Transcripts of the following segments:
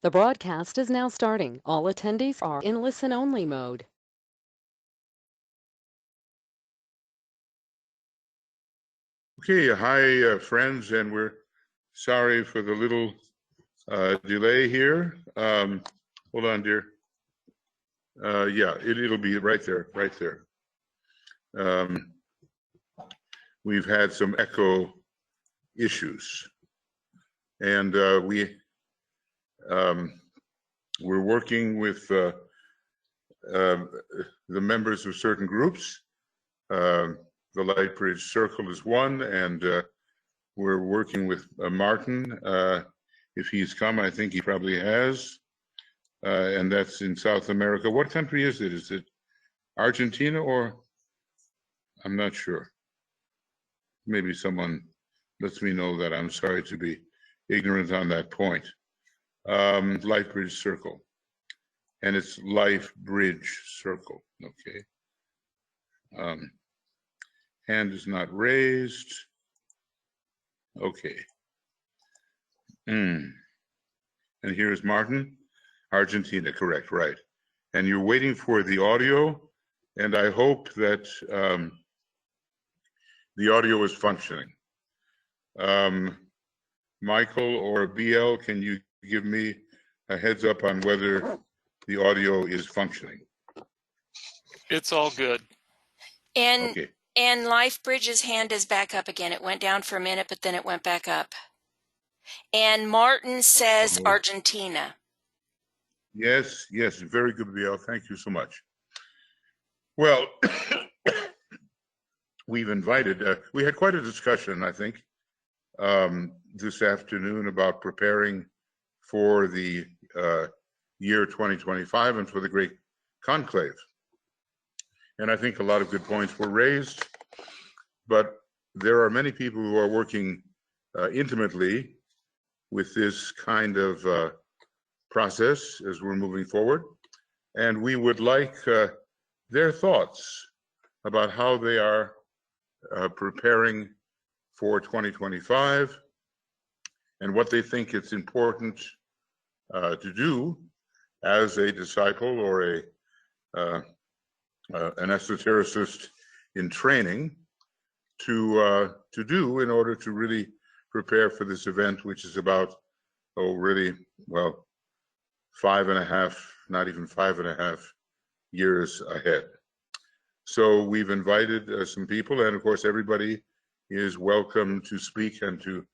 The broadcast is now starting. All attendees are in listen-only mode. Okay, hi friends, and we're sorry for the little delay here. Hold on, dear. Yeah, it'll be right there, right there. We've had some echo issues, and we're working with the members of certain groups. The Lightbridge Circle is one, and we're working with Martin. If he's come, I think he probably has, and that's in South America. What country is it? Is it Argentina or? I'm not sure. Maybe someone lets me know that. I'm sorry to be ignorant on that point. Lightbridge Circle, and it's Lightbridge Circle. Okay. Hand is not raised. Okay. And here's Martin, Argentina, correct, right. And you're waiting for the audio, and I hope that the audio is functioning. Michael or BL, can you give me a heads up on whether the audio is functioning? It's all good. And Okay. And Lifebridge's hand is back up again. It went down for a minute, but then it went back up. And Martin says Argentina. Yes, yes, very good, BL. Thank you so much. Well, we've invited, we had quite a discussion, I think, this afternoon about preparing for the year 2025 and for the great conclave. And I think a lot of good points were raised, but there are many people who are working intimately with this kind of process as we're moving forward. And we would like their thoughts about how they are preparing for 2025 and what they think it's important to do as a disciple or an esotericist in training to do in order to really prepare for this event, which is about, really, well, 5.5, not even 5.5 years ahead. So we've invited some people, and of course everybody is welcome to speak and to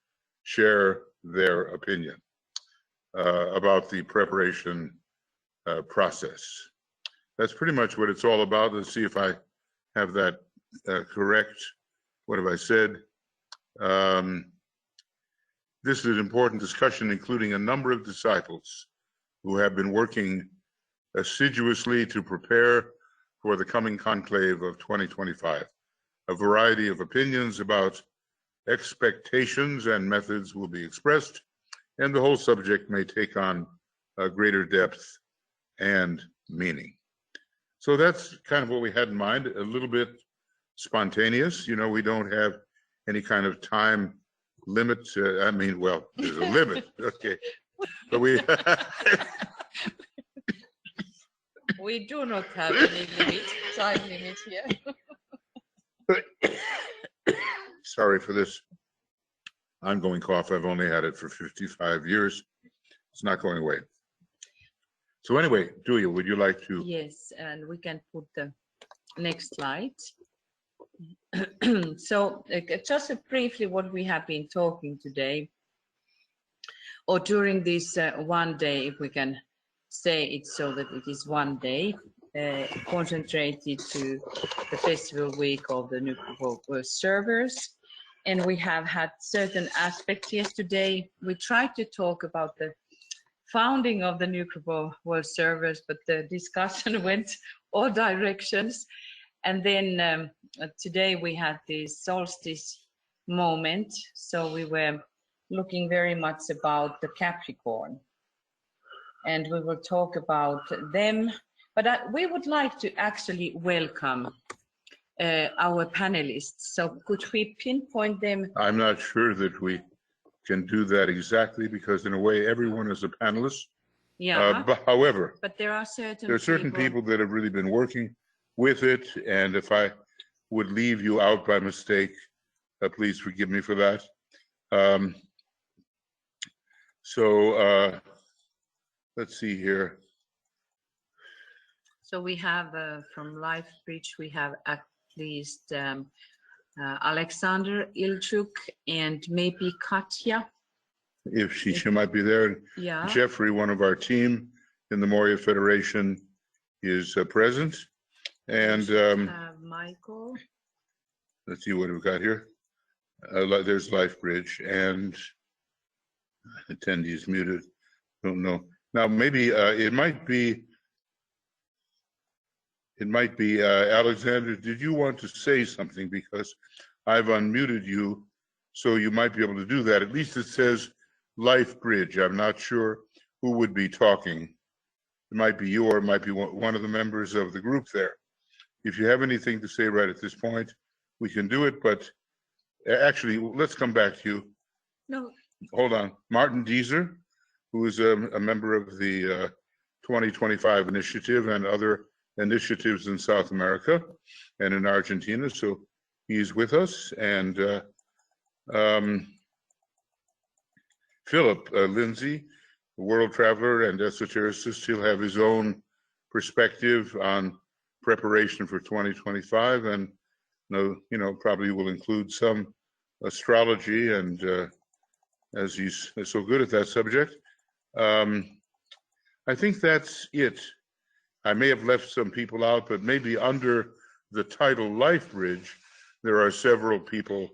share their opinion about the preparation process. That's pretty much what it's all about. Let's see if I have that correct. What have I said? This is an important discussion, including a number of disciples who have been working assiduously to prepare for the coming conclave of 2025. A variety of opinions about expectations and methods will be expressed, and the whole subject may take on a greater depth and meaning. So that's kind of what we had in mind, a little bit spontaneous. You know, we don't have any kind of time limit. I mean, well, there's a limit, okay. But we we do not have any time limit here. Sorry for this ongoing cough. I've only had it for 55 years. It's not going away. So anyway, Julia, would you like to? Yes, and we can put the next slide. So just briefly what we have been talking today, or during this one day, if we can say it so that it is one day, concentrated to the festival week of the nuclear servers. And we have had certain aspects yesterday. We tried to talk about the founding of the nuclear world servers, but the discussion went all directions. And then today we had this solstice moment. So we were looking very much about the Capricorn. And we will talk about them. But we would like to actually welcome our panelists. So could we pinpoint them? I'm not sure that we can do that exactly, because in a way everyone is a panelist. Yeah, But however, but there are there are certain people that have really been working with it, and if I would leave you out by mistake, please forgive me for that. So let's see here. So we have from LifeBridge, we have at least Alexander Ilchuk and maybe Katya. If she might be there. Yeah. Jeffrey, one of our team in the Moria Federation, is present. And Michael. let's see what we've got here. There's LifeBridge and attendees muted. Don't know. Now maybe it might be Alexander. Did you want to say something? Because I've unmuted you, so you might be able to do that. At least it says LifeBridge. I'm not sure who would be talking. It might be you, or it might be one of the members of the group there. If you have anything to say right at this point, we can do it. But actually, let's come back to you. No. Hold on. Martin Deezer, who is a member of the 2025 initiative and other initiatives in South America and in Argentina. So he's with us. And Philip Lindsay, a world traveler and esotericist, he'll have his own perspective on preparation for 2025, and probably will include some astrology, and as he's so good at that subject. I think that's it. I may have left some people out, but maybe under the title LifeBridge, there are several people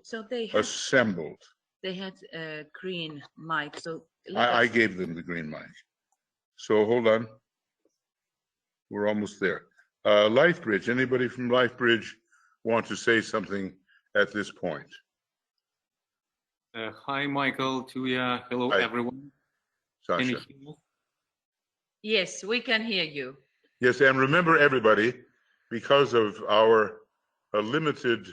assembled. They had a green mic, so I gave them the green mic. So hold on. We're almost there. LifeBridge, anybody from LifeBridge want to say something at this point? Hi, Michael, Tuya. Hello, Hi. everyone. Sasha. Can you hear me? Yes, we can hear you. Yes, and remember everybody, because of our limited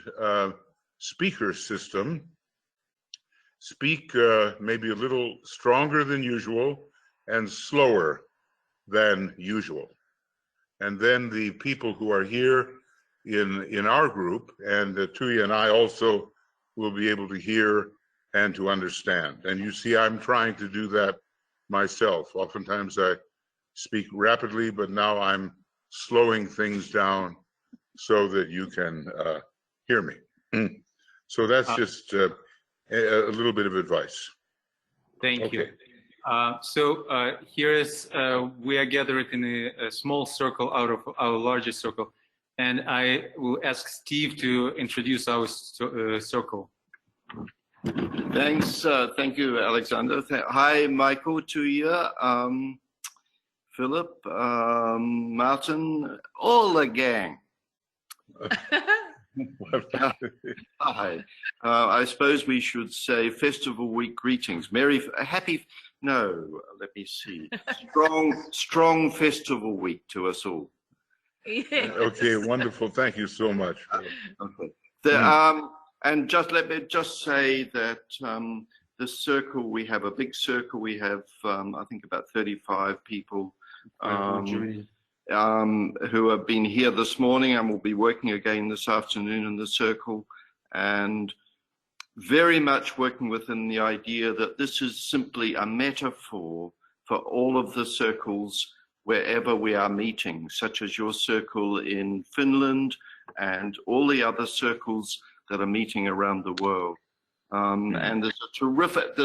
speaker system, speak maybe a little stronger than usual and slower than usual. And then the people who are here in our group, and Tuya and I also will be able to hear and to understand. And you see, I'm trying to do that myself. Oftentimes I speak rapidly, but now I'm slowing things down so that you can hear me. So that's just a little bit of advice. Thank you. So here is, we are gathered in a small circle out of our largest circle. And I will ask Steve to introduce our circle. Thanks. Thank you, Alexander. Hi, Michael, Tuya, Philip, Martin, all the gang. Hi. I suppose we should say Festival Week greetings. Let me see. Strong Festival Week to us all. Yes. Okay, wonderful. Thank you so much. Okay. And let me say that the circle, we have a big circle. We have, I think, about 35 people who have been here this morning and will be working again this afternoon in the circle, and very much working within the idea that this is simply a metaphor for all of the circles wherever we are meeting, such as your circle in Finland and all the other circles that are meeting around the world. And there's a terrific,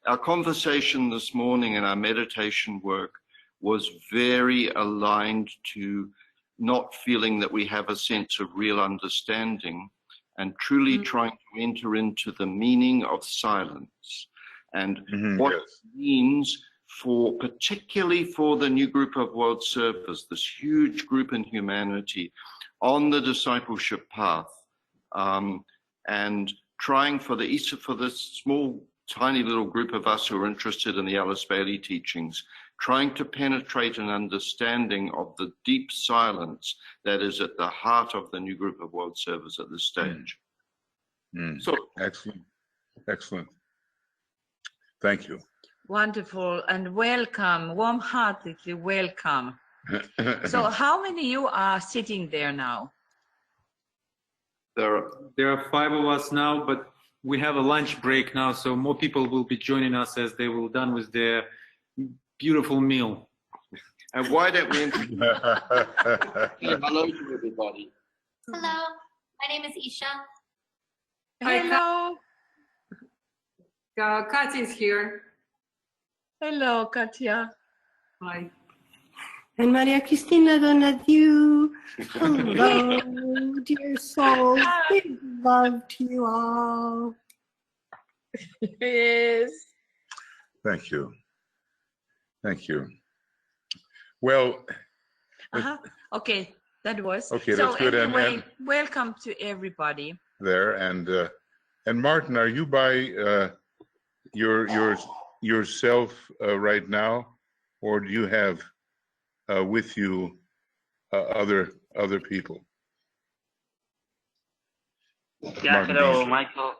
our conversation this morning and our meditation work was very aligned to not feeling that we have a sense of real understanding, and truly trying to enter into the meaning of silence and what it means for, particularly for the new group of world servers, this huge group in humanity on the discipleship path, and trying for this small, tiny little group of us who are interested in the Alice Bailey teachings, trying to penetrate an understanding of the deep silence that is at the heart of the new group of world servers at this stage. So excellent. Thank you. Wonderful, and welcome, warm-heartedly welcome. So how many you are sitting there now? There are 5 of us now, but we have a lunch break now, so more people will be joining us as they will done with their beautiful meal. And why don't we introduce hello to everybody? Hello, my name is Isha. Hello. Katya is here. Hello, Katya. Hi. And Maria Cristina Donadieu. Hello, dear soul. Big love to you all. Yes. Thank you. Thank you. Well, Okay, that was. Okay, so that's good. Anyway, And welcome to everybody. there, and Martin, are you by yourself right now, or do you have with you other people? Yeah, Martin hello, Beasley. Michael.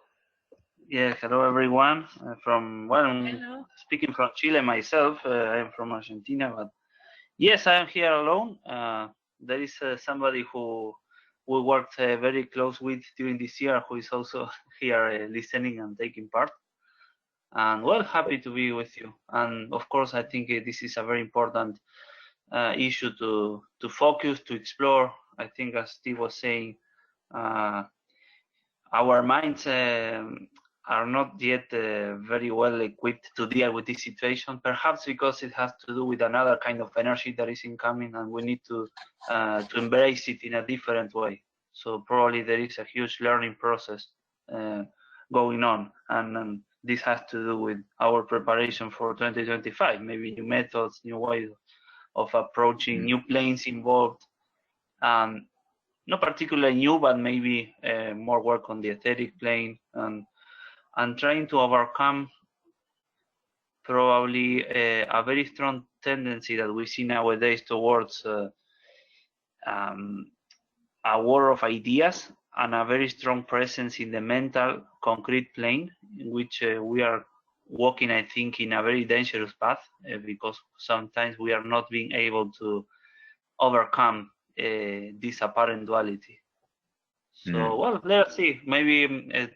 Yeah, hello, everyone. I'm Hello. speaking from Chile myself. I'm from Argentina, but yes, I'm here alone. There is somebody who we worked very close with during this year, who is also here listening and taking part. And well, happy to be with you. And of course, I think this is a very important issue to focus, to explore. I think, as Steve was saying, our minds are not yet very well equipped to deal with this situation, perhaps because it has to do with another kind of energy that is incoming, and we need to embrace it in a different way. So probably there is a huge learning process going on, and this has to do with our preparation for 2025, maybe new methods, new ways of approaching, new planes involved. Not particularly new, but maybe more work on the etheric plane and trying to overcome probably a very strong tendency that we see nowadays towards a war of ideas and a very strong presence in the mental concrete plane, in which we are walking, I think, in a very dangerous path because sometimes we are not being able to overcome this apparent duality. So, well, let's see. Maybe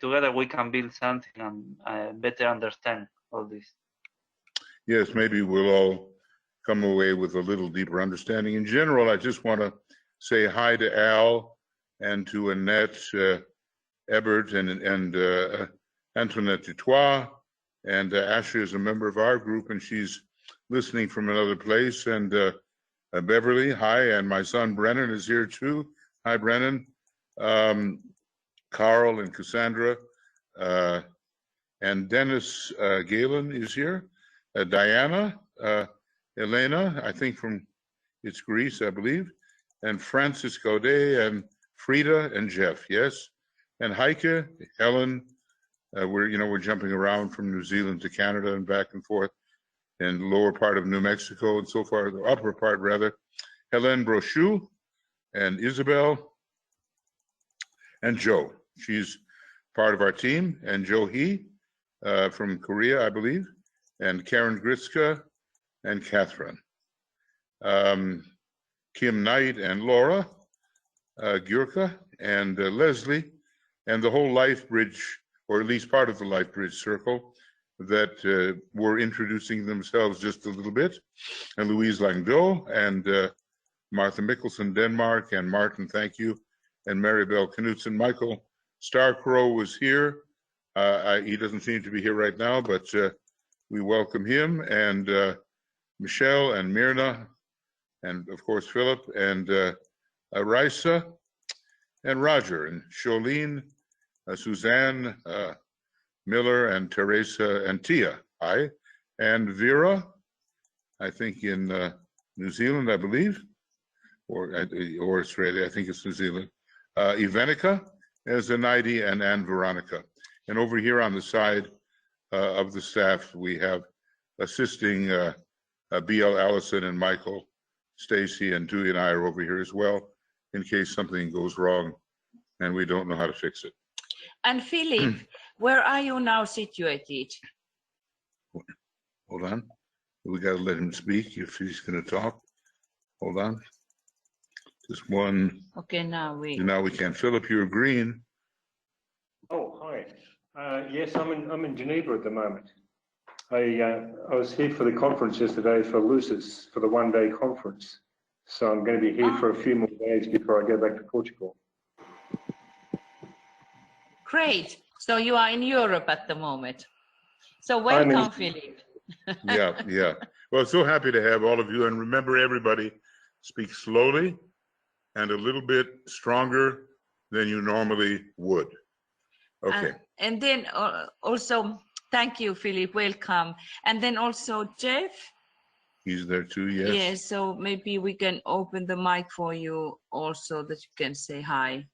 together we can build something and better understand all this. Yes, maybe we'll all come away with a little deeper understanding. In general, I just want to say hi to Al and to Annette Ebert and Antoinette Dutois. And Ashley is a member of our group, and she's listening from another place. And Beverly, hi, and my son Brennan is here too. Hi, Brennan. Carl and Cassandra, and Dennis Galen is here. Diana, Elena, I think it's Greece, I believe, and Francis Gaudet and Frida and Jeff, yes, and Heike, Helen. We're jumping around from New Zealand to Canada and back and forth, and lower part of New Mexico and so far, the upper part rather. Helen Brochu and Isabel. And Joe, she's part of our team, and Joe He from Korea, I believe, and Karen Gritska and Catherine. Kim Knight and Laura, Gyurka and Leslie, and the whole Life Bridge, or at least part of the Life Bridge circle that were introducing themselves just a little bit, and Louise Langdo and Martha Mickelson, Denmark, and Martin, thank you, and Maribel Knudsen. Michael Starcrow was here. He doesn't seem to be here right now, but we welcome him, and Michelle and Myrna, and of course Philip, and Raisa, and Roger, and Charlene, Suzanne Miller, and Teresa, and Tia, hi, and Vera, I think in New Zealand, I believe, or Australia, I think it's New Zealand. Ivenica, Zenaidi, and Anne Veronica. And over here on the side of the staff, we have assisting B.L. Allison and Michael, Stacy, and Dewey and I are over here as well, in case something goes wrong and we don't know how to fix it. And Philip, where are you now situated? Hold on. We got to let him speak if he's going to talk. Hold on. Just one. Okay, now we. Now we can. Philip, you're green. Oh, hi. Yes, I'm in Geneva at the moment. I was here for the conference yesterday for Lucis, for the one-day conference. So I'm going to be here for a few more days before I go back to Portugal. Great. So you are in Europe at the moment. So welcome, Philip. Yeah. Well, so happy to have all of you. And remember, everybody, speak slowly and a little bit stronger than you normally would. Okay. And then also, thank you, Philip. Welcome. And then also Jeff. He's there too, yes. Yes, so maybe we can open the mic for you also that you can say hi.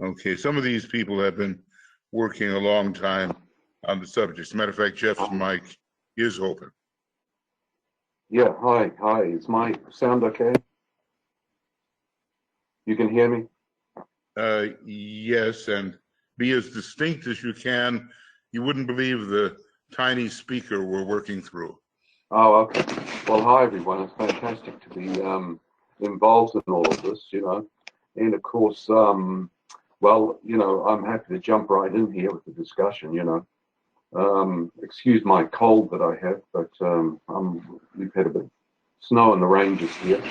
Okay, some of these people have been working a long time on the subject. As a matter of fact, Jeff's mic is open. Yeah, hi. Is my sound okay? You can hear me? Yes, and be as distinct as you can. You wouldn't believe the tiny speaker we're working through. Oh, okay. Well, hi everyone. It's fantastic to be involved in all of this, And of course, well, I'm happy to jump right in here with the discussion, Excuse my cold that I have, but we've had a bit of snow in the ranges here.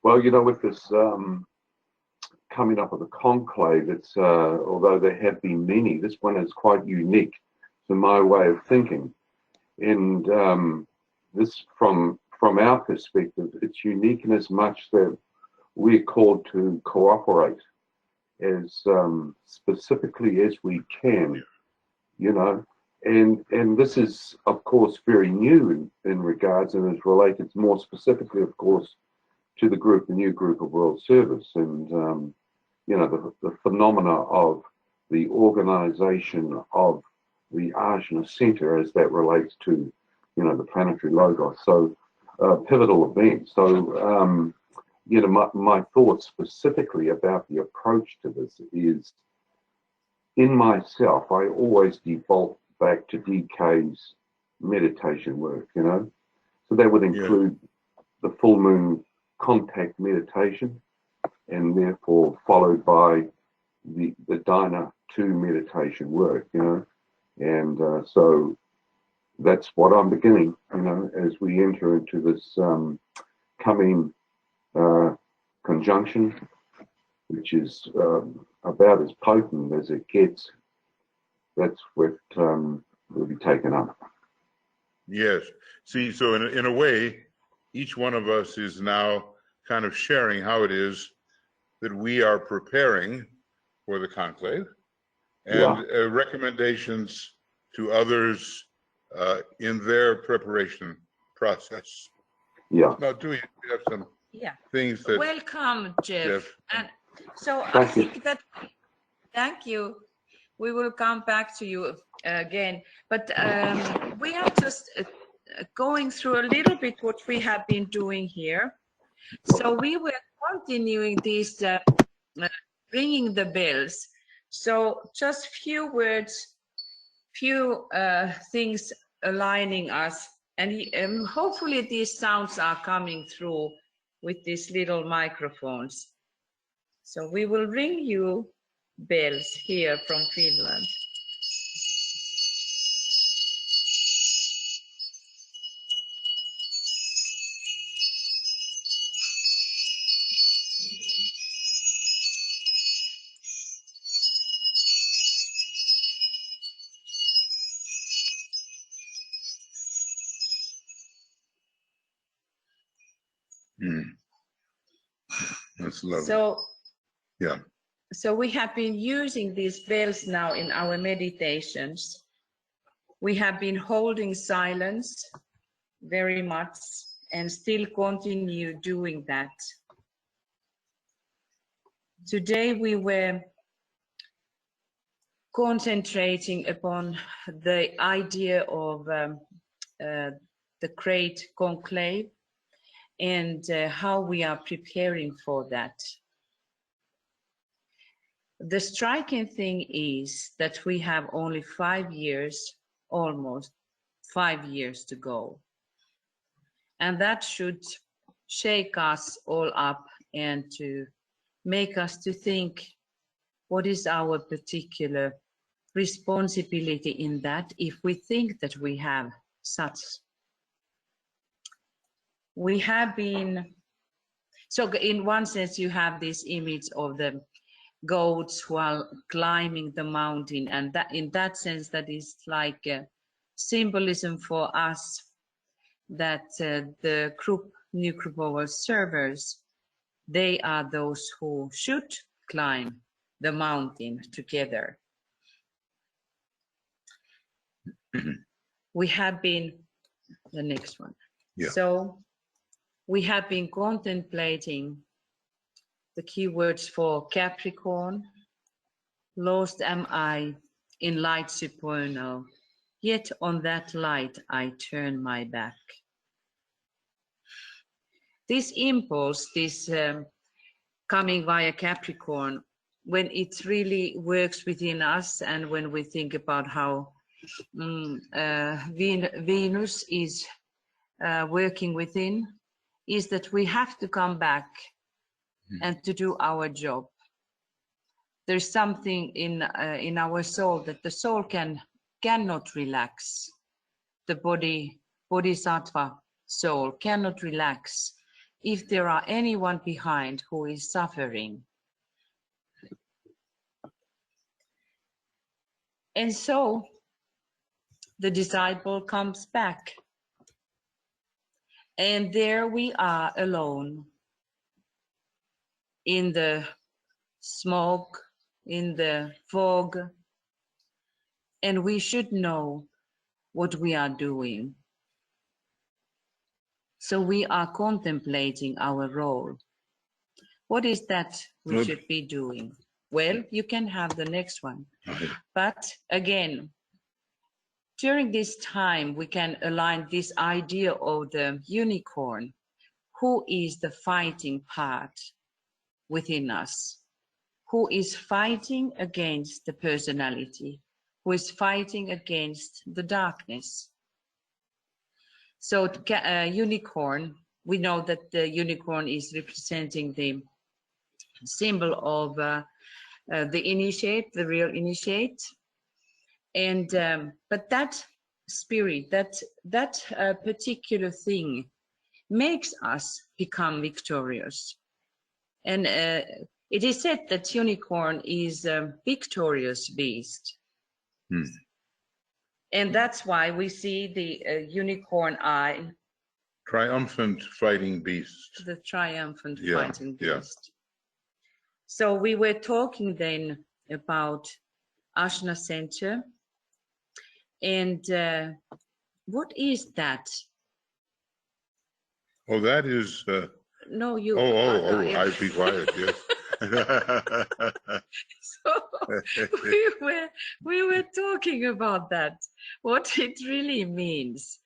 Well, with this coming up with a conclave, it's although there have been many, this one is quite unique to my way of thinking. And this, from our perspective, it's unique in as much that we're called to cooperate as specifically as we can, and this is, of course, very new in regards and is related more specifically, of course, to the new group of World Service and, the phenomena of the organization of the Ajna Center as that relates to, the planetary logos. So pivotal event. So, my thoughts specifically about the approach to this is, in myself, I always default back to DK's meditation work, So that would include the full moon contact meditation, and therefore followed by the Dhyana 2 meditation work, And so that's what I'm beginning, as we enter into this coming conjunction, which is about as potent as it gets. That's what will be taken up. Yes. See, so in a way, each one of us is now kind of sharing how it is that we are preparing for the conclave and recommendations to others in their preparation process. Yeah. Now, do you have some things that... Welcome, Jeff. And so Thank I you. think that, thank you. We will come back to you again. But we are just going through a little bit what we have been doing here. So we were continuing this ringing the bells. So just few words, few things aligning us, and hopefully these sounds are coming through with these little microphones. So we will ring you bells here from Finland. That's lovely. So, yeah. So we have been using these bells now in our meditations. We have been holding silence very much and still continue doing that. Today we were concentrating upon the idea of the great conclave and how we are preparing for that. The striking thing is that we have only 5 years almost 5 years to go. And that should shake us all up and to make us to think what is our particular responsibility in that, if we think that we have such. We have been, so in one sense you have this image of the goats who are climbing the mountain, and that in that sense that is like a symbolism for us that the new group of observers, they are those who should climb the mountain together. We have been, the next one. Yeah. So we have been contemplating the keywords for Capricorn. Lost am I in light supernal, yet on that light I turn my back. This impulse, this coming via Capricorn, when it really works within us, and when we think about how Venus is working within, is that we have to come back and to do our job. There's something in our soul that the soul cannot relax. The bodhisattva soul cannot relax if there are anyone behind who is suffering. And so the disciple comes back, and there we are alone in the smoke, in the fog, and we should know what we are doing. So we are contemplating our role. What is that we should be doing? Well, you can have the next one. But again, during this time, we can align this idea of the unicorn. Who is the fighting part within us? Who is fighting against the personality? Who is fighting against the darkness? So unicorn, we know that the unicorn is representing the symbol of the initiate, the real initiate. And but that spirit, that particular thing makes us become victorious. And it is said that unicorn is a victorious beast. And that's why we see the unicorn eye. Triumphant fighting beast. The triumphant Yeah, fighting yeah. beast. So we were talking then about Ajna Center. And what is that? Oh, that is. No, you. I'd be quiet. Yes. So we were talking about that. What it really means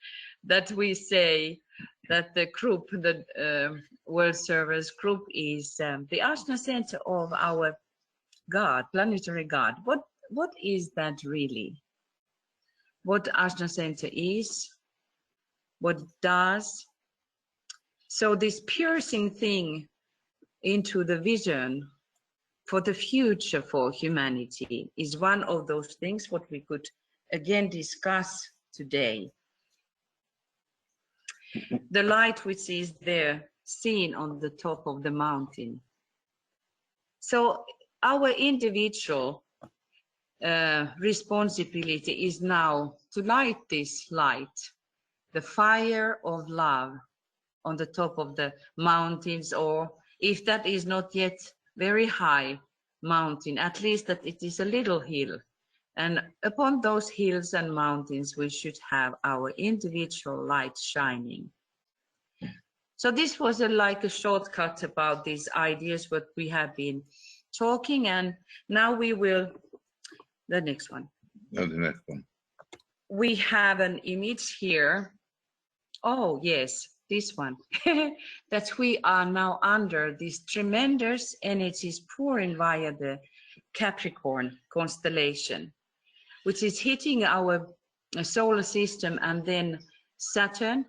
that we say that the group, the World Servers group, is the Ajna Center of our God, planetary God. What is that really? What Ajna Center is, what it does. So this piercing thing into the vision for the future for humanity is one of those things what we could again discuss today. The light which is there seen on the top of the mountain. So our individual responsibility is now to light this light, the fire of love on the top of the mountains, or if that is not yet very high mountain, at least that it is a little hill. And upon those hills and mountains, we should have our individual light shining. So this was like a shortcut about these ideas, what we have been talking, and now we will, the next one. No, the next one. We have an image here. Oh, yes, this one. That we are now under these tremendous energies pouring via the Capricorn constellation, which is hitting our solar system, and then Saturn.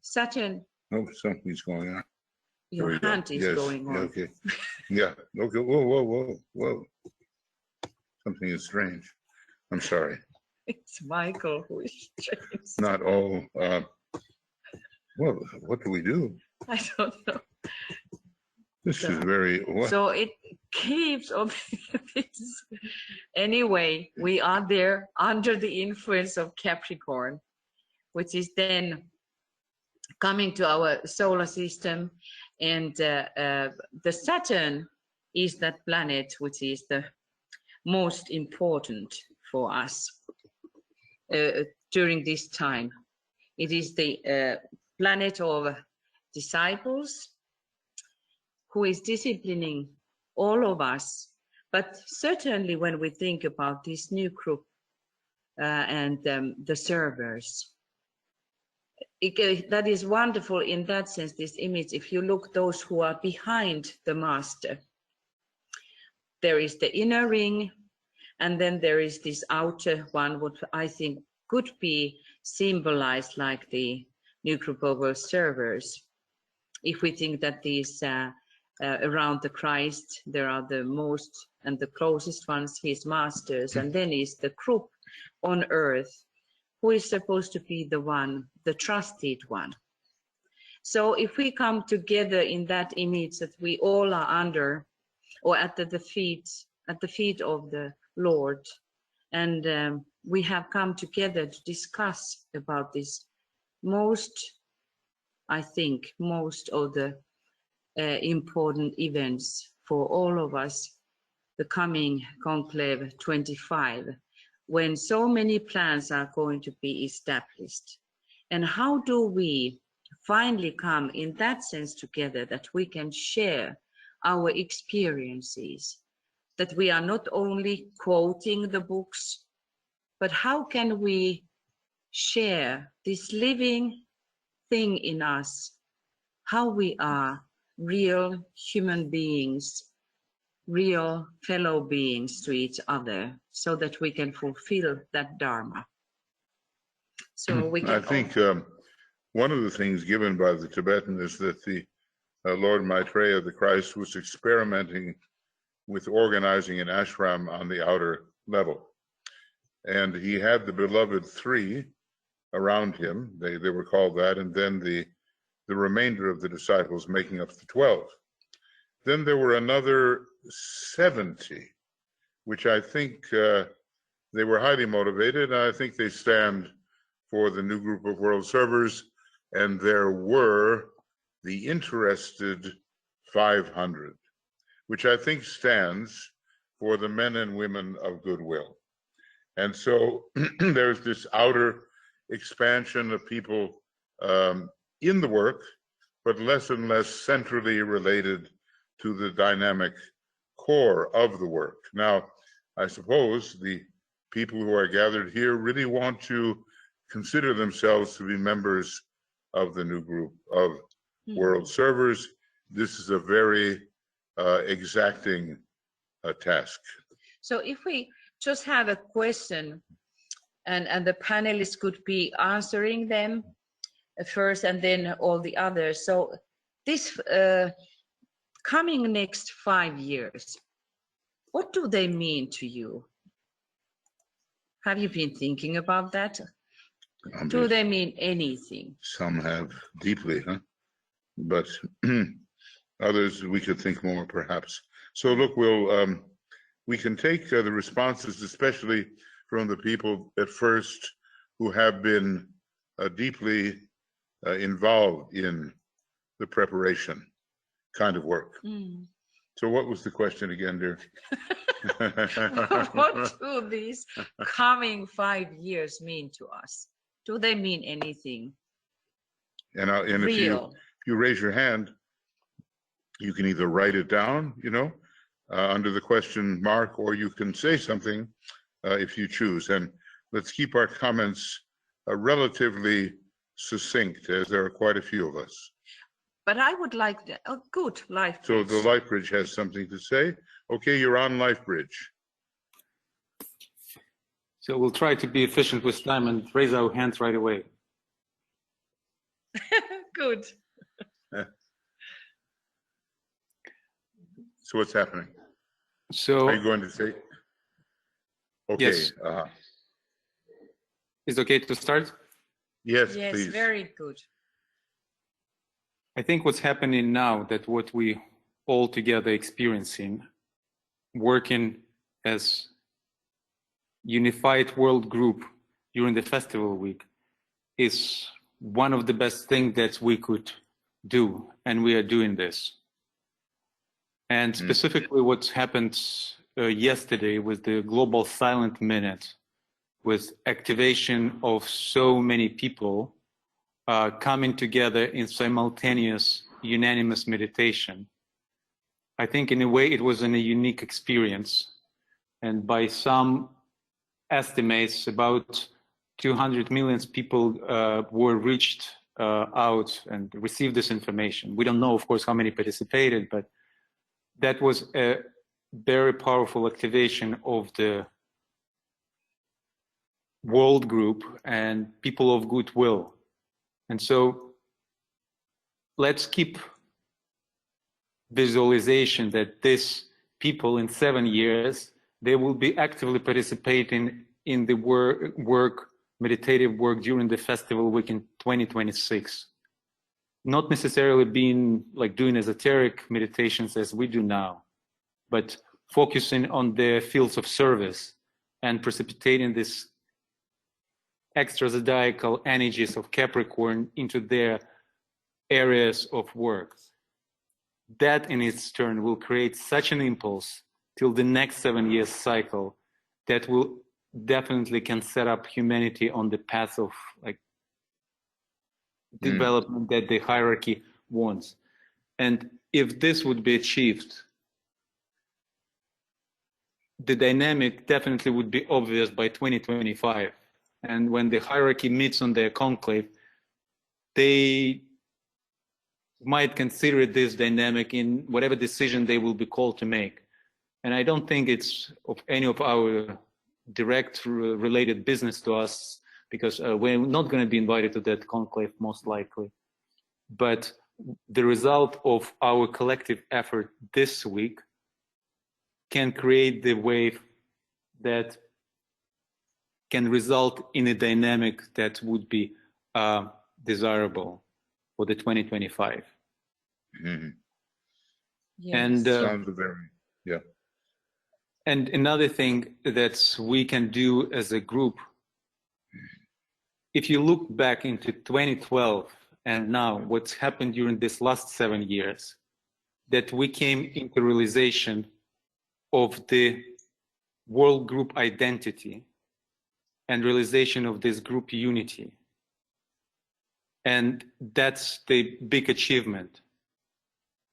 Saturn, Oh, something's going on. There your we go. hand is Yes. going on. Okay. Yeah. Okay. Whoa, whoa, whoa, whoa. Something is strange. I'm sorry. It's Michael who is strange. Not all. Well, what do we do? I don't know. This is very. What? So it keeps on. Anyway, we are there under the influence of Capricorn, which is then coming to our solar system, and the Saturn is that planet which is the most important for us during this time. It is the planet of disciples who is disciplining all of us. But certainly when we think about this new group and the servers, that is wonderful in that sense, this image. If you look those who are behind the master, there is the inner ring, and then there is this outer one, what I think could be symbolized like the new group of world servers. If we think that these around the Christ, there are the most and the closest ones, his masters, and then is the group on earth who is supposed to be the one, the trusted one. So if we come together in that image that we all are under, or at the feet of the Lord, and we have come together to discuss about this I think most of the important events for all of us, the coming Conclave 25, when so many plans are going to be established. And how do we finally come in that sense together that we can share our experiences, that we are not only quoting the books, but how can we share this living thing in us, how we are real human beings, real fellow beings to each other, so that we can fulfill that Dharma. So we can. I think one of the things given by the Tibetan is that the Lord Maitreya, the Christ, was experimenting with organizing an ashram on the outer level. And he had the beloved three around him, they were called that, and then the remainder of the disciples making up the 12. Then there were another 70, which I think they were highly motivated. I think they stand for the new group of world servers, and there were the interested 500, which I think stands for the men and women of goodwill. And so there's this outer expansion of people in the work, but less and less centrally related to the dynamic core of the work. Now, I suppose the people who are gathered here really want to consider themselves to be members of the new group of world servers. This is a very exacting task. So if we just have a question, and the panelists could be answering them first, and then all the others. So this coming next 5 years, what do they mean to you? Have you been thinking about that? Do they mean anything? Some have deeply, huh? But others we could think more, perhaps. So look, we can take the responses, especially from the people at first who have been deeply involved in the preparation kind of work. So what was the question again, dear? What do these coming 5 years mean to us? Do they mean anything? And if you raise your hand, you can either write it down, under the question mark, or you can say something if you choose. And let's keep our comments relatively succinct, as there are quite a few of us. But I would like that. Oh, good, LifeBridge. So the LifeBridge has something to say. Okay, you're on LifeBridge. So we'll try to be efficient with time and raise our hands right away. Good. So what's happening? So Are you going to say? Okay. Yes. Is it okay to start? Yes, Yes, please. very good. I think what's happening now, that what we all together experiencing, working as unified world group during the festival week, is one of the best things that we could do, and we are doing this. And specifically what's happened yesterday with the Global Silent Minute, with activation of so many people coming together in simultaneous unanimous meditation. I think in a way it was a unique experience, and by some estimates about 200 million people were reached out and received this information. We don't know, of course, how many participated, but that was a very powerful activation of the world group and people of goodwill. And so let's keep visualization that these people in 7 years, they will be actively participating in the meditative work during the festival week in 2026. Not necessarily being like doing esoteric meditations as we do now, but focusing on the fields of service and precipitating this extra zodiacal energies of Capricorn into their areas of work. That in its turn will create such an impulse till the next 7 years cycle that will definitely can set up humanity on the path of like development that the hierarchy wants. And if this would be achieved, the dynamic definitely would be obvious by 2025. And when the hierarchy meets on their conclave, they might consider this dynamic in whatever decision they will be called to make. And I don't think it's of any of our direct related business to us, because we're not going to be invited to that conclave most likely. But the result of our collective effort this week can create the wave that can result in a dynamic that would be desirable for the 2025. Yes. And Sounds very, yeah. And another thing that we can do as a group, if you look back into 2012 and now what's happened during this last 7 years, that we came into realization of the world group identity and realization of this group unity. And that's the big achievement.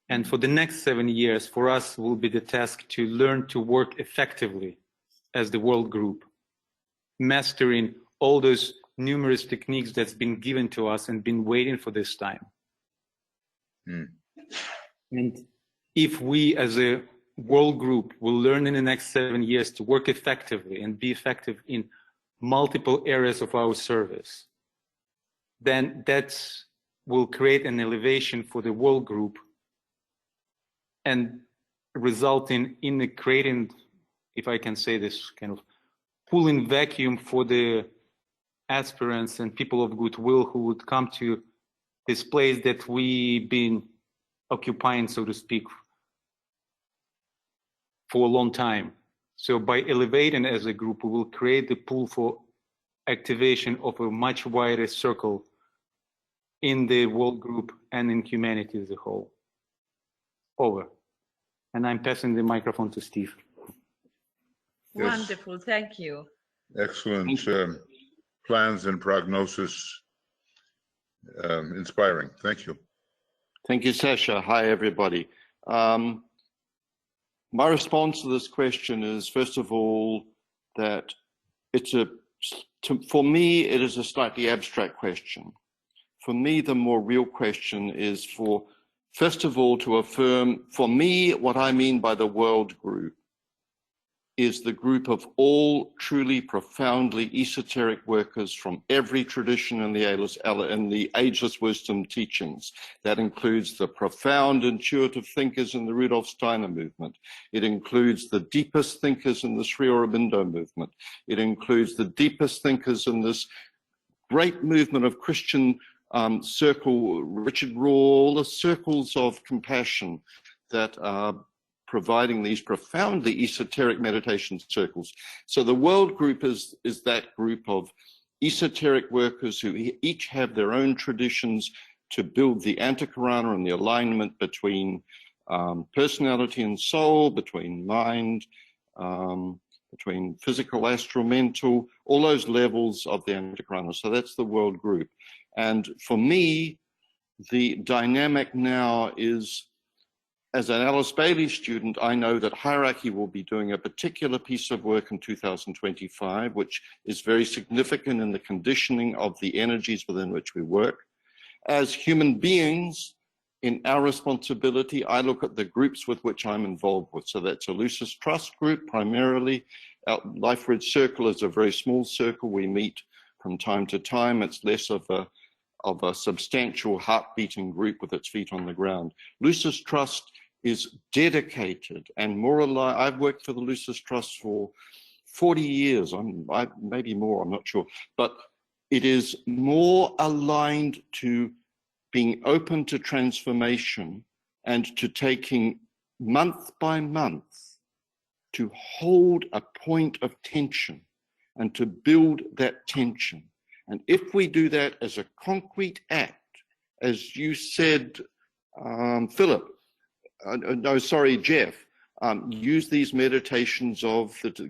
And for the next 7 years, for us will be the task to learn to work effectively as the world group, mastering all those numerous techniques that's been given to us and been waiting for this time. And if we as a world group will learn in the next 7 years to work effectively and be effective in multiple areas of our service, then that will create an elevation for the world group and resulting in creating, if I can say this, kind of pulling vacuum for the aspirants and people of goodwill who would come to this place that we've been occupying, so to speak, for a long time. So by elevating as a group, we will create the pool for activation of a much wider circle in the world group and in humanity as a whole. Over. And I'm passing the microphone to Steve. Yes. Wonderful, thank you. Excellent plans and prognosis. Inspiring. Thank you. Thank you, Sasha. Hi, everybody. My response to this question is, first of all, that for me, it is a slightly abstract question. For me, the more real question is first of all, to affirm, for me, what I mean by the world group is the group of all truly profoundly esoteric workers from every tradition in the ageless wisdom teachings. That includes the profound intuitive thinkers in the Rudolf Steiner movement. It includes the deepest thinkers in the Sri Aurobindo movement. It includes the deepest thinkers in this great movement of Christian circle, Richard Rohr, all the circles of compassion that are providing these profoundly esoteric meditation circles. So the world group is that group of esoteric workers who each have their own traditions to build the antikarana and the alignment between personality and soul, between mind, between physical, astral, mental, all those levels of the antikarana. So that's the world group. And for me, the dynamic now is, as an Alice Bailey student, I know that Hierarchy will be doing a particular piece of work in 2025, which is very significant in the conditioning of the energies within which we work. As human beings, in our responsibility, I look at the groups with which I'm involved with. So that's a Lucis Trust group, primarily. Our Life Ridge Circle is a very small circle. We meet from time to time. It's less of a substantial heart-beating group with its feet on the ground. Lucis Trust is dedicated and more alive. I've worked for the Lucis Trust for 40 years, maybe more, I'm not sure, but it is more aligned to being open to transformation and to taking month by month to hold a point of tension and to build that tension. And if we do that as a concrete act, as you said, Philip, Jeff, use these meditations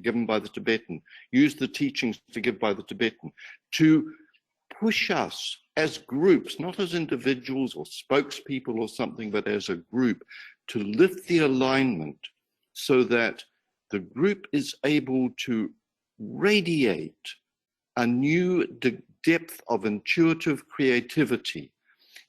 given by the Tibetan, use the teachings to give by the Tibetan, to push us as groups, not as individuals or spokespeople or something, but as a group, to lift the alignment so that the group is able to radiate a new depth of intuitive creativity.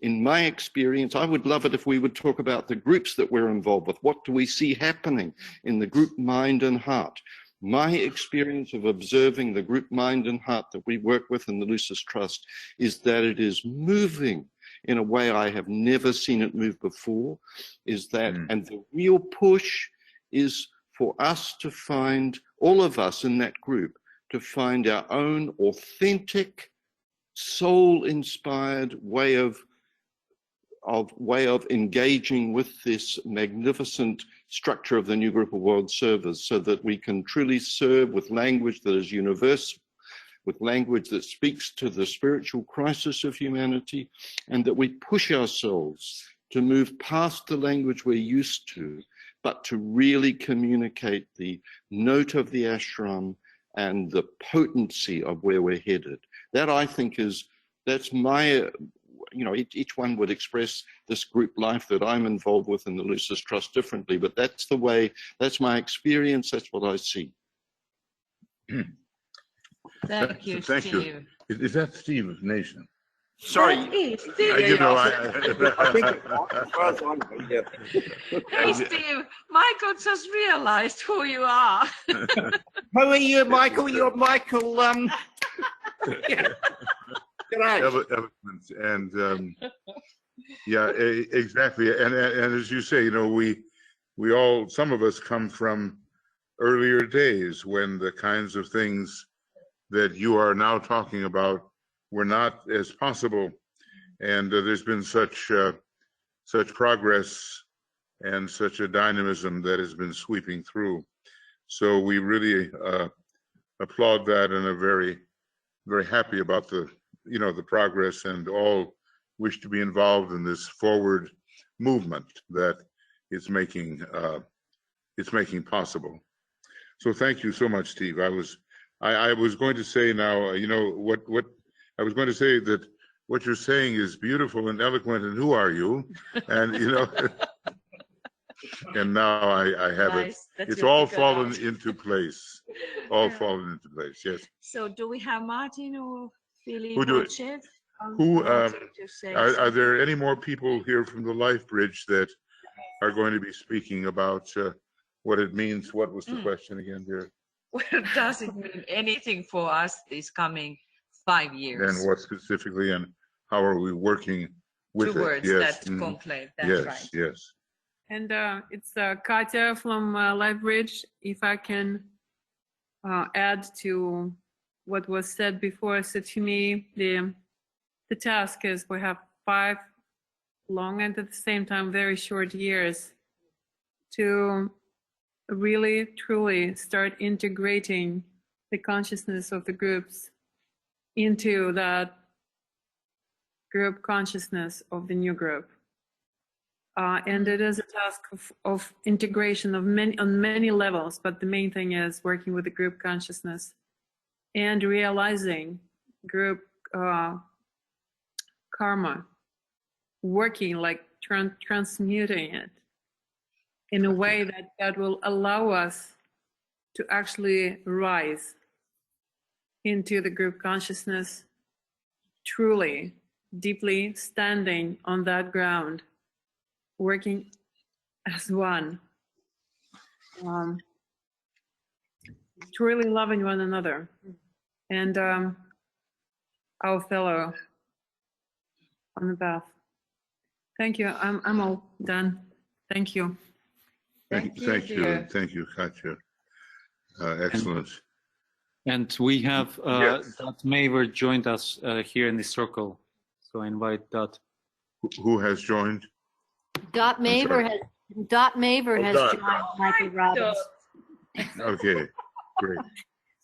In my experience, I would love it if we would talk about the groups that we're involved with. What do we see happening in the group mind and heart? My experience of observing the group mind and heart that we work with in the Lucis Trust is that it is moving in a way I have never seen it move before, and the real push is for us to find, all of us in that group, to find our own authentic, soul-inspired way of engaging with this magnificent structure of the new group of world servers, so that we can truly serve with language that is universal, with language that speaks to the spiritual crisis of humanity, and that we push ourselves to move past the language we're used to, but to really communicate the note of the ashram and the potency of where we're headed. That, I think, that's my, each one would express this group life that I'm involved with in the Lucis Trust differently, but that's the way, that's my experience, that's what I see. Thank you, Steve. Is that Steve Nation? Sorry. Hey, Steve, Michael just realized who you are. Who are you, Michael? You're Michael. And yeah, exactly. And as you say, we all, some of us come from earlier days when the kinds of things that you are now talking about were not as possible, and there's been such progress and such a dynamism that has been sweeping through. So we really applaud that and are very, very happy about the progress, and all wish to be involved in this forward movement that it's making possible. So thank you so much, Steve. I was going to say now, what I was going to say, that what you're saying is beautiful and eloquent, and who are you? And and now I have nice. It's all fallen into place. All fallen into place. Yes. So do we have Martin or Philip or Jeff? Are there any more people here from the Life Bridge that are going to be speaking about what it means. What was the question again, dear? Well, does it mean anything for us these coming 5 years? And what specifically, and how are we working with towards it? Yes. that conclave? That's Yes, right. yes. And it's Katya from LifeBridge. If I can add to what was said before, so to me, the task is we have 5 long and at the same time very short years to really truly start integrating the consciousness of the groups into that group consciousness of the new group. And it is a task of integration of on many levels, but the main thing is working with the group consciousness and realizing group karma, working like transmuting it in a way that will allow us to actually rise into the group consciousness, truly, deeply standing on that ground, working as one, truly loving one another, and our fellow on the path. Thank you. I'm all done. Thank you. Thank you, Katya. Excellent. And we have Yes. Dot Maver joined us here in the circle. So I invite Dot. Who has joined? Dot Maver has Dot. joined Michael Robbins. Okay, great.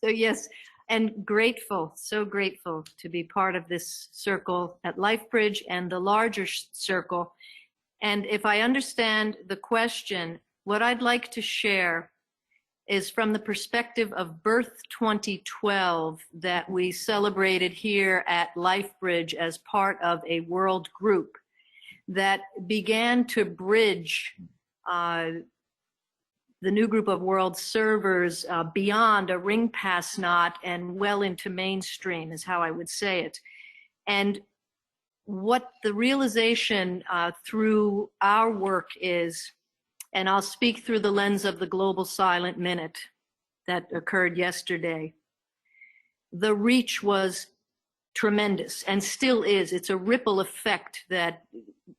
So yes, and grateful, so grateful to be part of this circle at LifeBridge and the larger circle. And if I understand the question, what I'd like to share is from the perspective of Birth 2012 that we celebrated here at LifeBridge as part of a world group that began to bridge the new group of world servers beyond a ring pass knot and well into mainstream is how I would say it. And what the realization through our work is, and I'll speak through the lens of the Global Silent Minute that occurred yesterday, the reach was tremendous and still is. It's a ripple effect that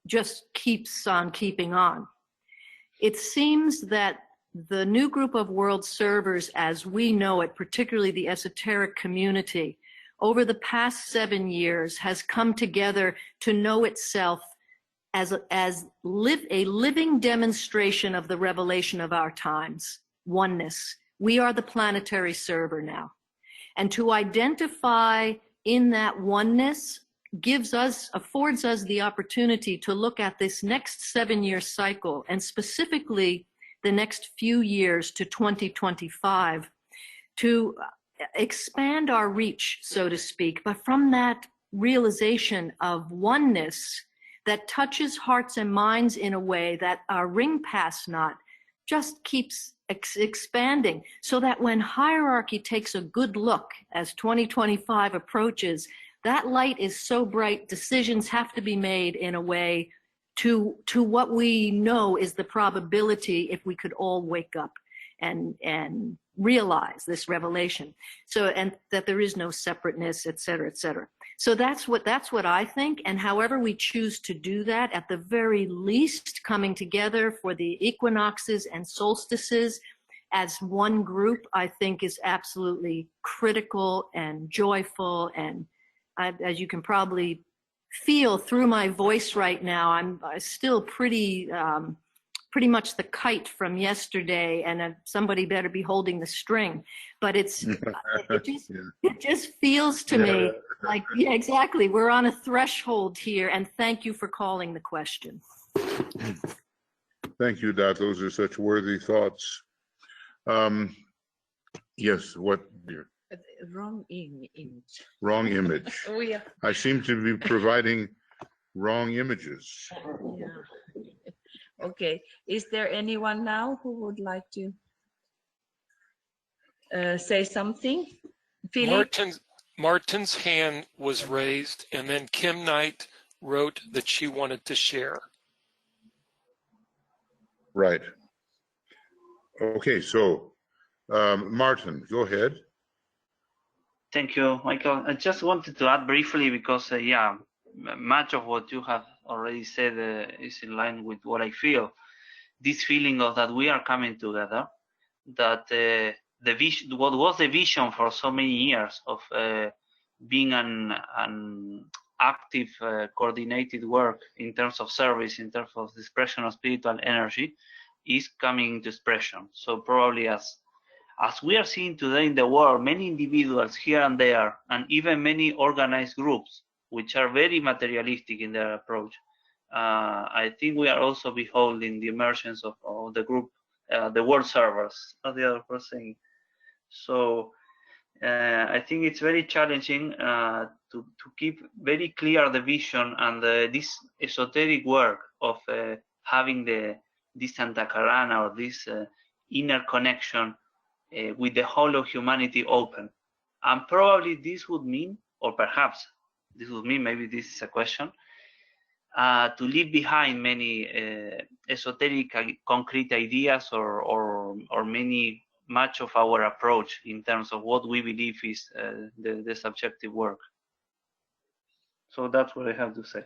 just keeps on keeping on. It seems that the new group of world servers, as we know it, particularly the esoteric community, over the past 7 years has come together to know itself as a living demonstration of the revelation of our times, oneness. We are the planetary server now. And to identify in that oneness affords us the opportunity to look at this next 7-year cycle, and specifically the next few years to 2025, to expand our reach, so to speak, but from that realization of oneness that touches hearts and minds in a way that our ring pass knot just keeps expanding, so that when hierarchy takes a good look as 2025 approaches, that light is so bright, decisions have to be made in a way to what we know is the probability if we could all wake up and realize this revelation. So, and that there is no separateness, et cetera, et cetera. So that's what I think. And however we choose to do that, at the very least, coming together for the equinoxes and solstices as one group, I think is absolutely critical and joyful. And as you can probably feel through my voice right now, I'm still pretty much the kite from yesterday, and somebody better be holding the string. But it just feels to me like, yeah, exactly. We're on a threshold here, and thank you for calling the question. Thank you, Dot. Those are such worthy thoughts. Yes, what, dear? Wrong image. Wrong image. Oh, yeah. I seem to be providing wrong images. Yeah. Okay. Is there anyone now who would like to say something? Philip? Martin's hand was raised, and then Kim Knight wrote that she wanted to share. Right. Okay, so Martin, go ahead. Thank you, Michael. I just wanted to add briefly because, yeah, much of what you have already said is in line with what I feel. This feeling of that we are coming together, that the vision, what was the vision for so many years of being an active, coordinated work in terms of service, in terms of the expression of spiritual energy, is coming into expression. So probably as we are seeing today in the world, many individuals here and there, and even many organized groups, which are very materialistic in their approach, I think we are also beholding the emergence of the group, the world servers, as the other person. So I think it's very challenging to keep very clear the vision and this esoteric work of having this Antakarana or this inner connection with the whole of humanity open. And probably this would mean, or perhaps this would mean, maybe this is a question, to leave behind many esoteric concrete ideas or much of our approach in terms of what we believe is the subjective work. So that's what I have to say.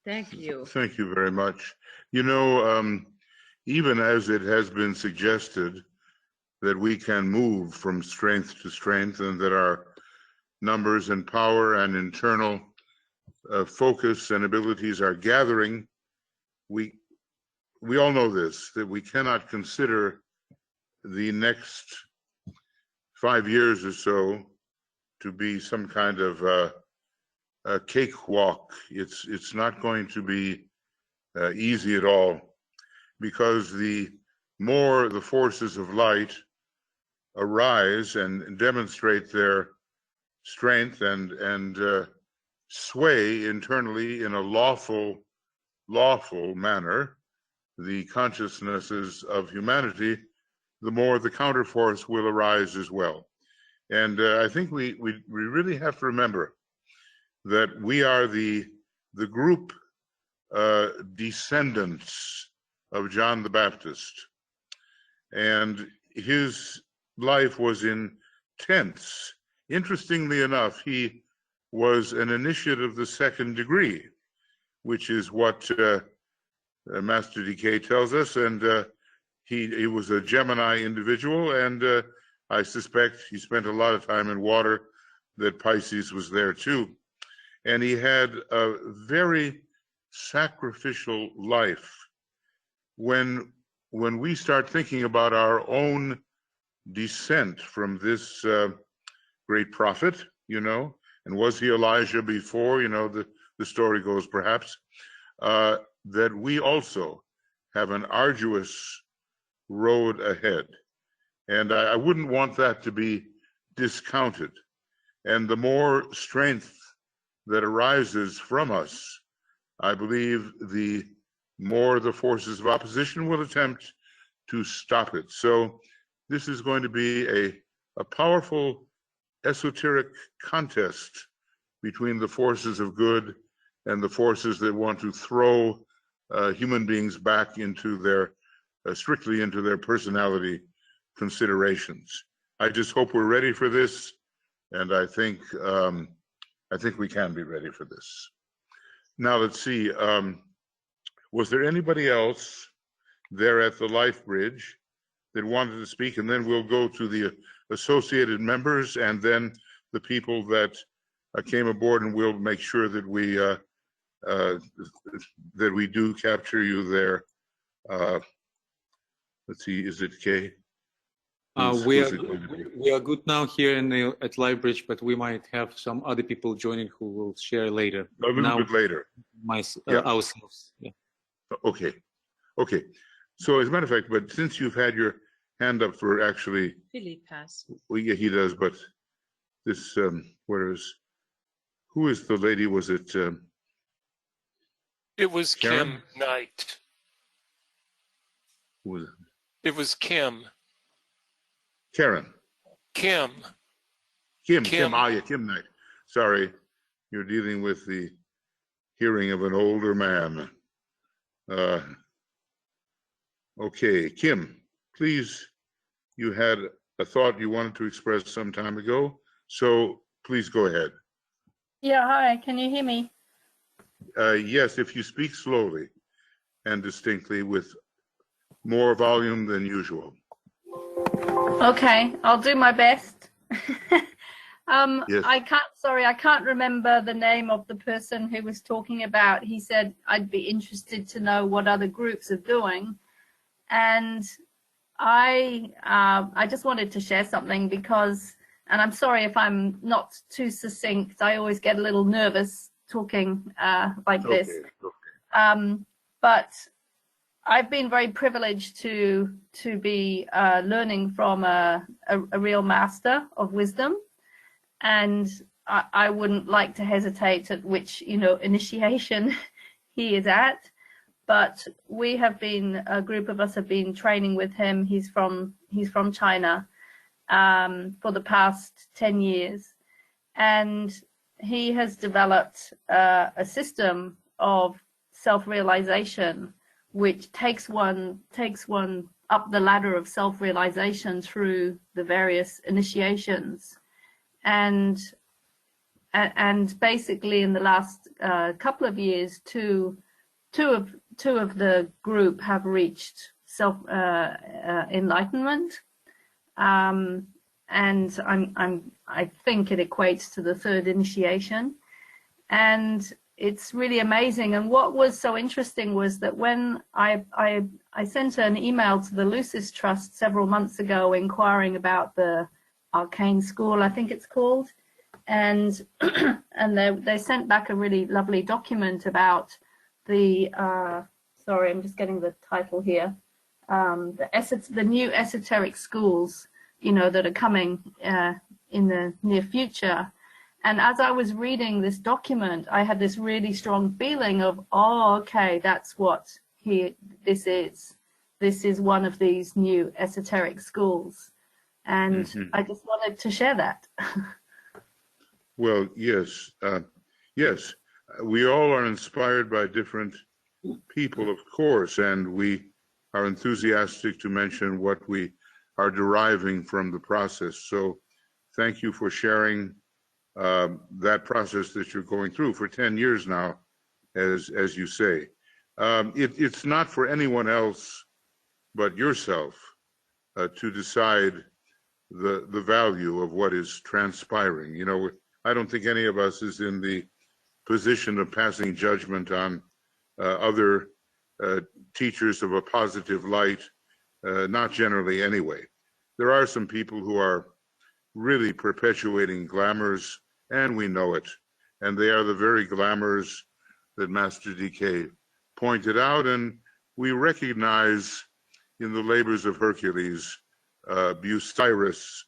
Thank you. Thank you very much. You know, even as it has been suggested that we can move from strength to strength and that our numbers and power and internal focus and abilities are gathering, we all know this, that we cannot consider the next 5 years or so to be some kind of a cakewalk. It's not going to be easy at all, because the more the forces of light arise and demonstrate their strength and sway internally in a lawful manner the consciousnesses of humanity, the more the counterforce will arise as well. And I think we really have to remember that we are the group descendants of John the Baptist, and his life was in tents. Interestingly enough, he was an initiate of the second degree, which is what Master Decay tells us, and he was a Gemini individual, and I suspect he spent a lot of time in water, that Pisces was there too. And he had a very sacrificial life. When we start thinking about our own descent from this great prophet, you know, and was he Elijah before, you know, the story goes perhaps, that we also have an arduous road ahead. And I wouldn't want that to be discounted. And the more strength that arises from us, I believe the more the forces of opposition will attempt to stop it. So this is going to be a powerful esoteric contest between the forces of good and the forces that want to throw human beings back into their strictly into their personality considerations. I just hope we're ready for this, and I think we can be ready for this. Now let's see. Was there anybody else there at the Life Bridge that wanted to speak? And then we'll go to the associated members and then the people that came aboard, and we'll make sure that we do capture you there. Let's see, is it Kay? We are good now here at Livebridge, but we might have some other people joining who will share later. A little bit later. Ourselves. Yeah. Okay. So as a matter of fact, but since you've had your hand up for actually, Philip has. well, yeah, he does. But this, who is the lady? Was it? It was Karen? Kim Knight. Who was it? It was Kim. Karen. Kim. Kim. Yeah, Kim Knight. Sorry, you're dealing with the hearing of an older man. Okay, Kim, please, you had a thought you wanted to express some time ago, so please go ahead. Yeah, hi, can you hear me? Yes, if you speak slowly and distinctly with more volume than usual. Okay, I'll do my best. Yes. I can't remember the name of the person who was talking about. He said, I'd be interested to know what other groups are doing. And I just wanted to share something because, and I'm sorry if I'm not too succinct, I always get a little nervous talking like this. But I've been very privileged to be learning from a real master of wisdom, and I wouldn't like to hesitate at which initiation he is at. But we have been, a group of us have been training with him. He's from China for the past 10 years, and he has developed a system of self-realization which takes one up the ladder of self-realization through the various initiations. And basically in the last couple of years, two of the group have reached self enlightenment, and I think it equates to the third initiation, and it's really amazing. And what was so interesting was that when I sent an email to the Lucis Trust several months ago inquiring about the Arcane School, I think it's called, and they sent back a really lovely document about the sorry, I'm just getting the title here, the new esoteric schools, that are coming in the near future. And as I was reading this document, I had this really strong feeling of, oh, okay, that's what this is. This is one of these new esoteric schools. And I just wanted to share that. Well, yes, yes, we all are inspired by different people, of course, and we are enthusiastic to mention what we are deriving from the process. So thank you for sharing that process that you're going through for 10 years now, as you say. It's not for anyone else but yourself to decide the value of what is transpiring. I don't think any of us is in the position of passing judgment on other teachers of a positive light, not generally anyway. There are some people who are really perpetuating glamours, and we know it. And they are the very glamours that Master DK pointed out, and we recognize in the labors of Hercules, Bucyrus,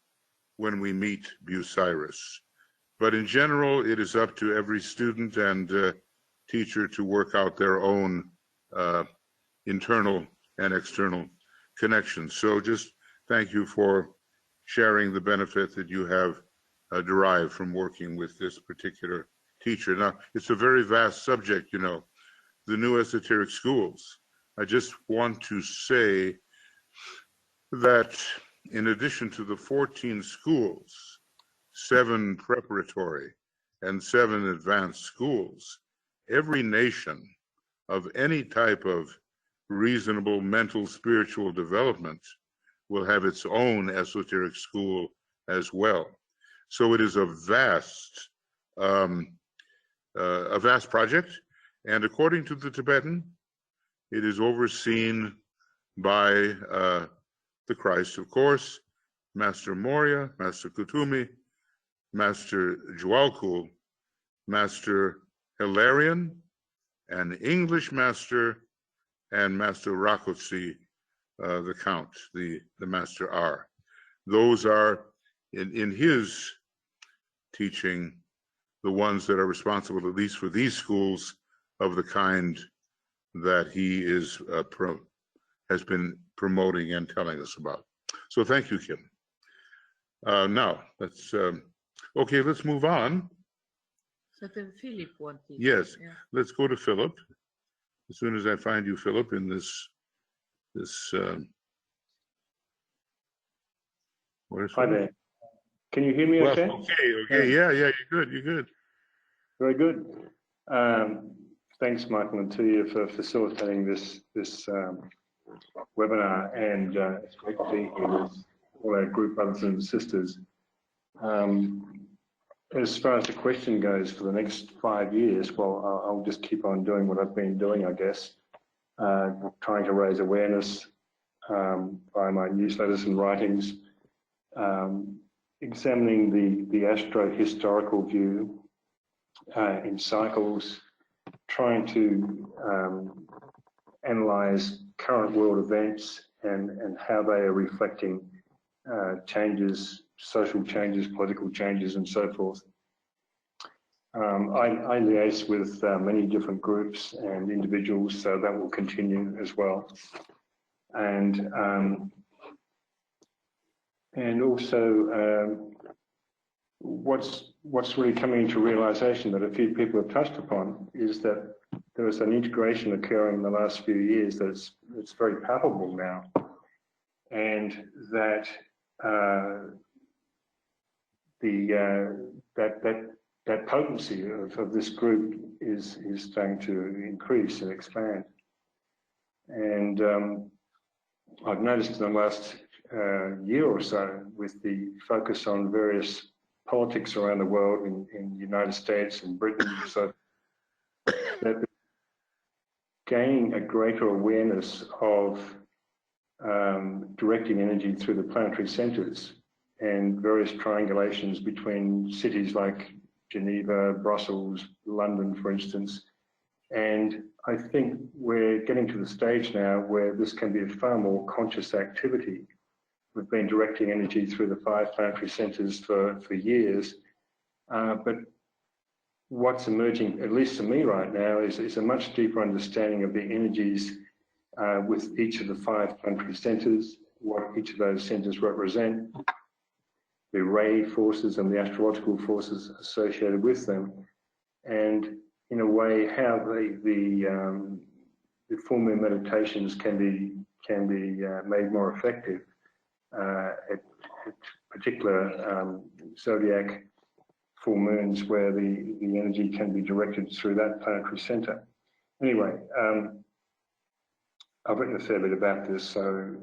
when we meet Bucyrus. But in general, it is up to every student and teacher to work out their own internal and external connections. So just thank you for sharing the benefit that you have derived from working with this particular teacher. Now, it's a very vast subject, the new esoteric schools. I just want to say that in addition to the 14 schools, 7 preparatory and 7 advanced schools, every nation of any type of reasonable mental spiritual development will have its own esoteric school as well. So it is a vast project, and according to the Tibetan, it is overseen by the Christ, of course, Master Morya, Master Kutumi, Master Jualkul, Master Hilarion, an English master, and Master Rakotsi, the Count, the Master R. Those are, in his teaching, the ones that are responsible, at least for these schools, of the kind that he has been promoting and telling us about. So thank you, Kim. Now, let's move on. So then Philip wanted. Yes, yeah. let's go to Philip. As soon as I find you, Philip, in this this. What is Hi it? there. Can you hear me Well, okay? okay, yeah, you're good. Very good. Thanks, Michael and Tia, for facilitating this webinar, and it's great to be here with all our group brothers and sisters. As far as the question goes for the next 5 years, well, I'll just keep on doing what I've been doing, I guess, trying to raise awareness by my newsletters and writings, examining the astro-historical view in cycles, trying to analyze current world events and how they are reflecting changes, social changes, political changes, and so forth. I liaise with many different groups and individuals, so that will continue as well. And also, what's really coming into realization that a few people have touched upon is that there was an integration occurring in the last few years that's very palpable now, and that that potency of this group is starting to increase and expand. And I've noticed in the last year or so, with the focus on various politics around the world in the United States and Britain, so that gaining a greater awareness of directing energy through the planetary centers and various triangulations between cities like Geneva, Brussels, London, for instance. And I think we're getting to the stage now where this can be a far more conscious activity. We've been directing energy through the 5 planetary centers for years, but what's emerging, at least to me right now, is a much deeper understanding of the energies with each of the 5 planetary centers, what each of those centers represent, the ray forces and the astrological forces associated with them, and in a way how the full moon meditations can be made more effective at particular zodiac full moons where the energy can be directed through that planetary center. Anyway, I've written a fair bit about this, so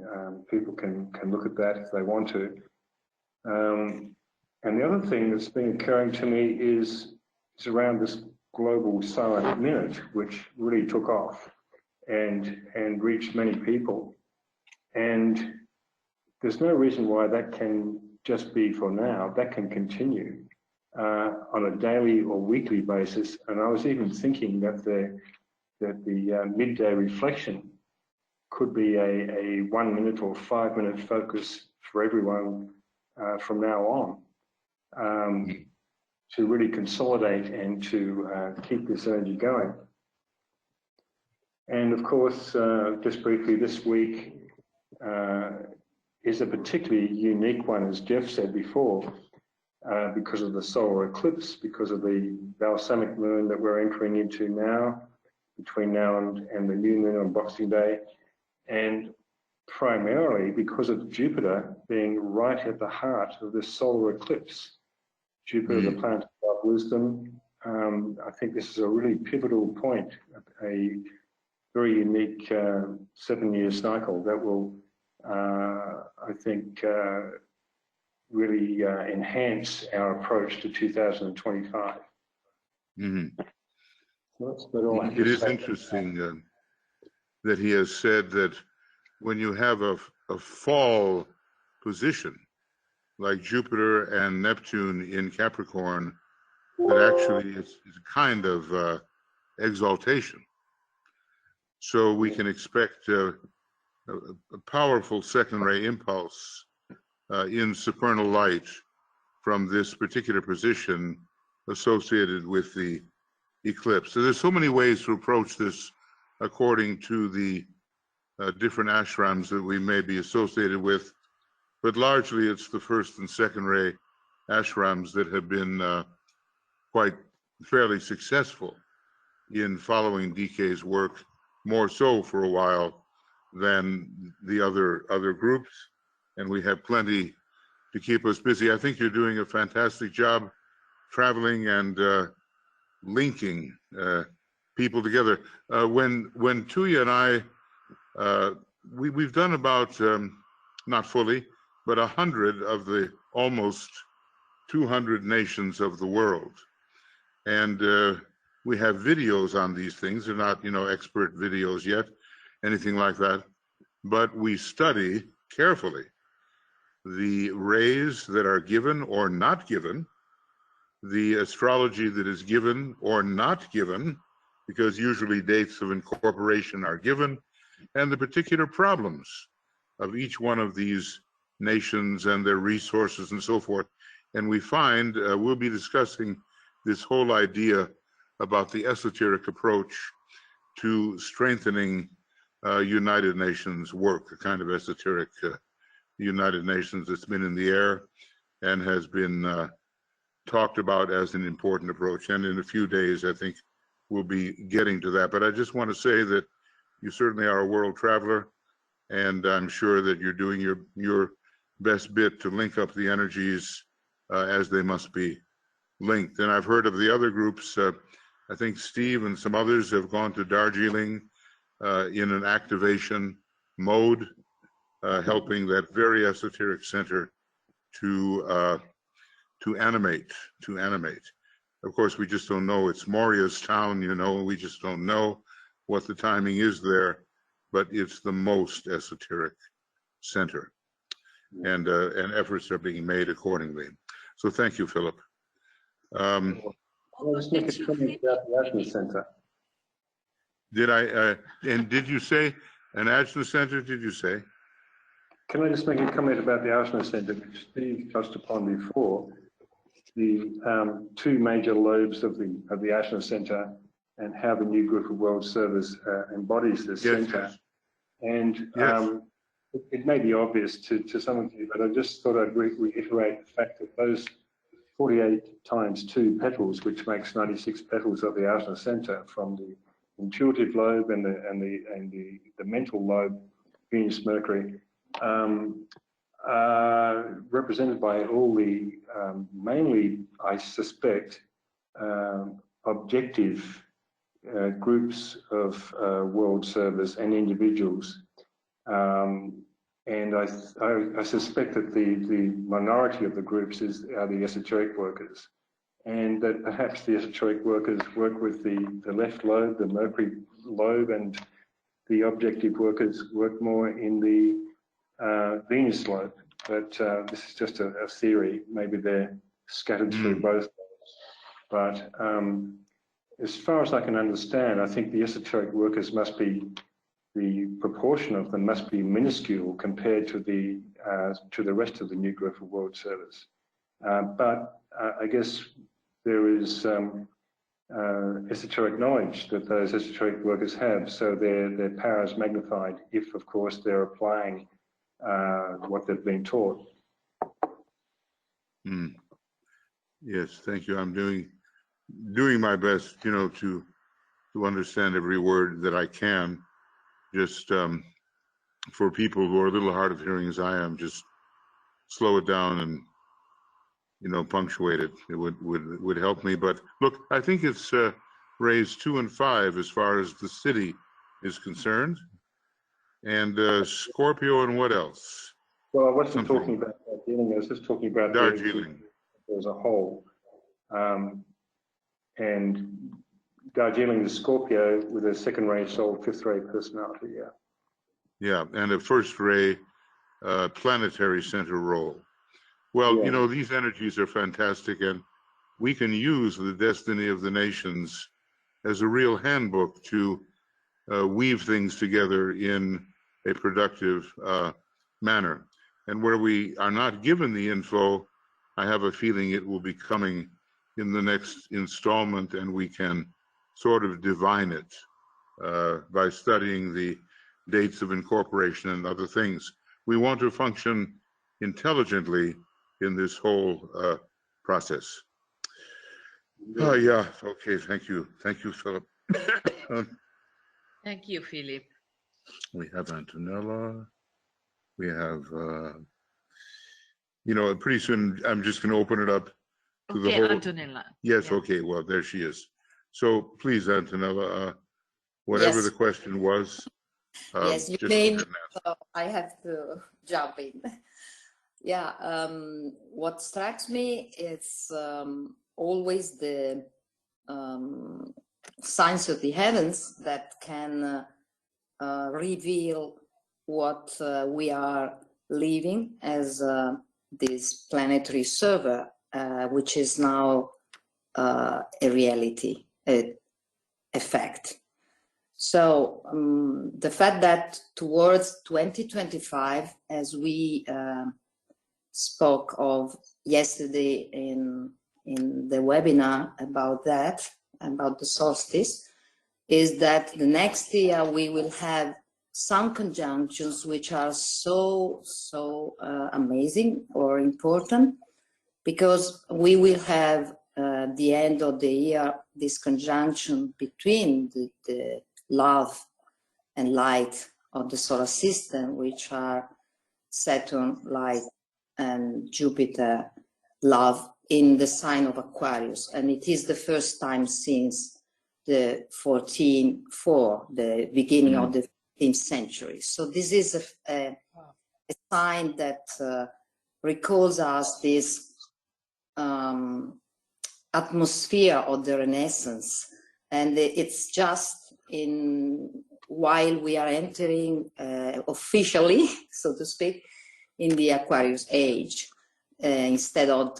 people can look at that if they want to. And the other thing that's been occurring to me is around this global silent minute, which really took off and reached many people. And there's no reason why that can just be for now. That can continue on a daily or weekly basis. And I was even thinking that the midday reflection could be a 1 minute or 5 minute focus for everyone from now on, to really consolidate and to keep this energy going. And of course, just briefly, this week is a particularly unique one, as Jeff said before, because of the solar eclipse, because of the balsamic moon that we're entering into now, between now and the new moon on Boxing Day, and primarily because of Jupiter being right at the heart of this solar eclipse. Jupiter, the planet of wisdom. I think this is a really pivotal point, a very unique 7-year cycle that will, I think, really enhance our approach to 2025. Mm-hmm. So that's about all I have to It is say. interesting that he has said that when you have a fall position like Jupiter and Neptune in Capricorn, that actually is a kind of exaltation. So we can expect a powerful second ray impulse in supernal light from this particular position associated with the eclipse. So there's so many ways to approach this according to the different ashrams that we may be associated with, but largely it's the first and second ray ashrams that have been quite fairly successful in following DK's work, more so for a while than the other groups, and we have plenty to keep us busy. I think you're doing a fantastic job traveling and linking people together. When Tuya and I, we've done about, not fully, but 100 of the almost 200 nations of the world. And we have videos on these things. They're not, expert videos yet, anything like that. But we study carefully the rays that are given or not given, the astrology that is given or not given, because usually dates of incorporation are given, and the particular problems of each one of these nations and their resources and so forth. And we find, we'll be discussing this whole idea about the esoteric approach to strengthening United Nations work, a kind of esoteric United Nations that's been in the air and has been talked about as an important approach. And in a few days, I think we'll be getting to that. But I just want to say that you certainly are a world traveler, and I'm sure that you're doing your best bit to link up the energies as they must be linked. And I've heard of the other groups. I think Steve and some others have gone to Darjeeling in an activation mode, helping that very esoteric center to animate. Of course, we just don't know. It's Moria's town, we just don't know what the timing is there, but it's the most esoteric center, and efforts are being made accordingly. So thank you, Philip. Let's make a comment about the Ajna Center. Did you say an Ajna Center, did you say? Can I just make a comment about the Ajna Center, which Steve touched upon before? The two major lobes of the Ajna Center and how the new group of world service embodies this center. And it may be obvious to some of you, but I just thought I'd reiterate the fact that those 48 times 2 petals, which makes 96 petals of the Ajna Center, from the intuitive lobe and the mental lobe, Venus, Mercury, represented by all the mainly, I suspect, objective groups of world service and individuals. And I suspect that the minority of the groups are the esoteric workers, and that perhaps the esoteric workers work with the left lobe, the Mercury lobe, and the objective workers work more in the Venus lobe. But this is just a theory. Maybe they're scattered through both. But as far as I can understand, I think the esoteric workers must be, the proportion of them must be minuscule compared to the rest of the new group of world service. But I guess there is esoteric knowledge that those esoteric workers have, so their power is magnified if, of course, they're applying what they've been taught. Yes, thank you. I'm doing my best, to understand every word that I can. Just for people who are a little hard of hearing as I am, just slow it down and punctuate it. It would help me. But look, I think it's rays 2 and 5 as far as the city is concerned, and Scorpio, and what else? Well, I wasn't talking about Darjeeling. I was just talking about Darjeeling as a whole. And Darjeeling is Scorpio with a second ray soul, 5th ray personality. Yeah, and a first ray planetary center role. Well, these energies are fantastic, and we can use the destiny of the nations as a real handbook to weave things together in a productive manner. And where we are not given the info, I have a feeling it will be coming in the next installment, and we can sort of divine it by studying the dates of incorporation and other things. We want to function intelligently in this whole process. Oh, yeah. Okay. Thank you. Thank you, Philip. Thank you, Philip. We have Antonella. We have, pretty soon I'm just going to open it up to the Okay, whole. Antonella. Yes, Yeah. okay, well, there she is. So please, Antonella, whatever Yes. the question was, Yes, you just go name ahead it, and ask. so I have to jump in. Yeah, what strikes me is always the signs of the heavens that can reveal what we are living as this planetary server, which is now a reality, a fact. So the fact that towards 2025, as we spoke of yesterday in the webinar about that, about the solstice, is that the next year we will have some conjunctions which are so amazing or important, because we will have the end of the year this conjunction between the love and light of the solar system, which are Saturn, light, and Jupiter, love, in the sign of Aquarius. And it is the first time since the 1404, the beginning of the 15th century. So this is a sign that recalls us this atmosphere of the Renaissance. And it's just while we are entering officially, so to speak, in the Aquarius age. Instead of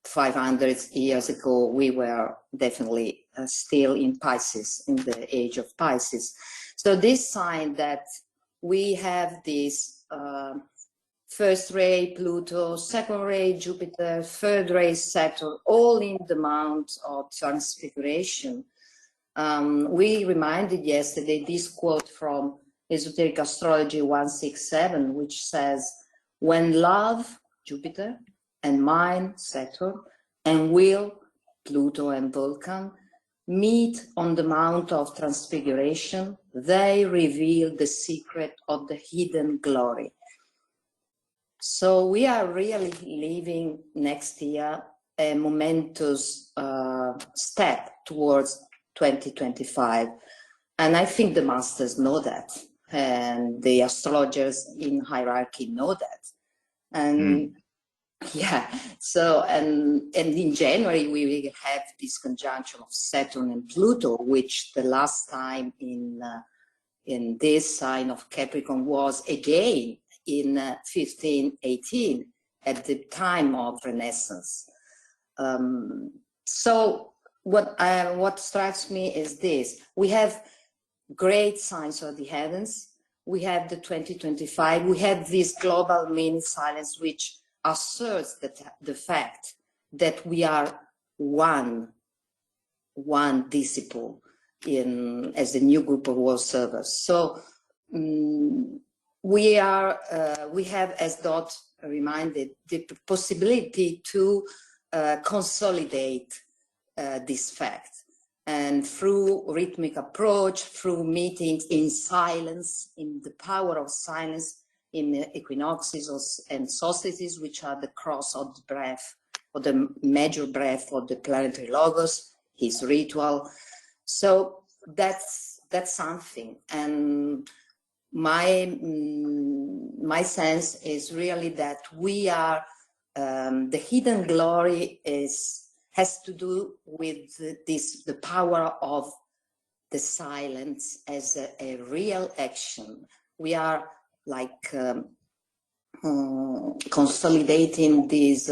500 years ago, we were definitely still in Pisces, in the age of Pisces. So this sign that we have this first ray Pluto, second ray Jupiter, third ray Saturn, all in the mount of transfiguration. We reminded yesterday this quote from Esoteric Astrology 167, which says, when love, Jupiter, and mind, Saturn, and will, Pluto and Vulcan, meet on the Mount of Transfiguration, they reveal the secret of the hidden glory. So we are really living next year a momentous step towards 2025. And I think the masters know that, and the astrologers in hierarchy know that. And yeah, so, and in January, we will have this conjunction of Saturn and Pluto, which the last time in this sign of Capricorn was again in 1518, at the time of Renaissance. So what strikes me is this: we have great signs of the heavens. We have the 2025. We have this global mini silence, which asserts that the fact that we are one disciple as a new group of world servers. So we have, as Dot reminded, the possibility to consolidate this fact. And through rhythmic approach, through meetings in silence, in the power of silence, in the equinoxes and solstices, which are the cross of the breath, or the major breath of the planetary logos, his ritual. So that's something. And my sense is really that we are, the hidden glory has to do with the power of the silence as a real action. We are like consolidating this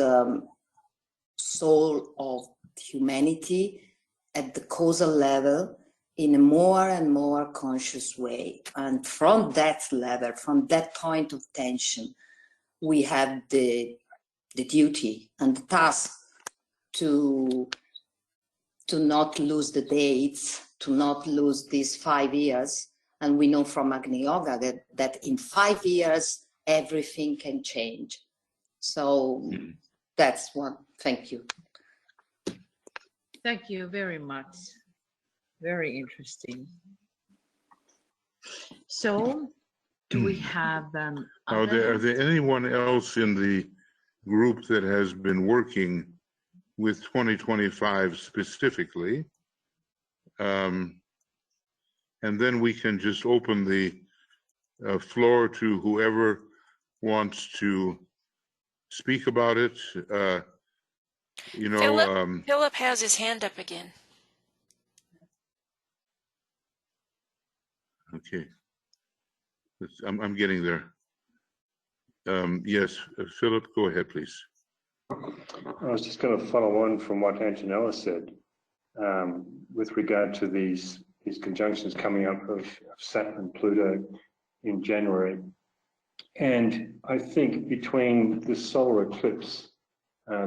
soul of humanity at the causal level in a more and more conscious way. And from that level, from that point of tension, we have the duty and the task to not lose the dates, to not lose these 5 years. And we know from Agni Yoga that in 5 years, everything can change. So that's one. Thank you. Thank you very much. Very interesting. So, do we have Are there anyone else in the group that has been working with 2025 specifically? And then we can just open the floor to whoever wants to speak about it. Philip has his hand up again. Okay. I'm getting there. Yes, Philip, go ahead, please. I was just going to follow on from what Antonella said with regard to these conjunctions coming up of Saturn and Pluto in January. And I think between the solar eclipse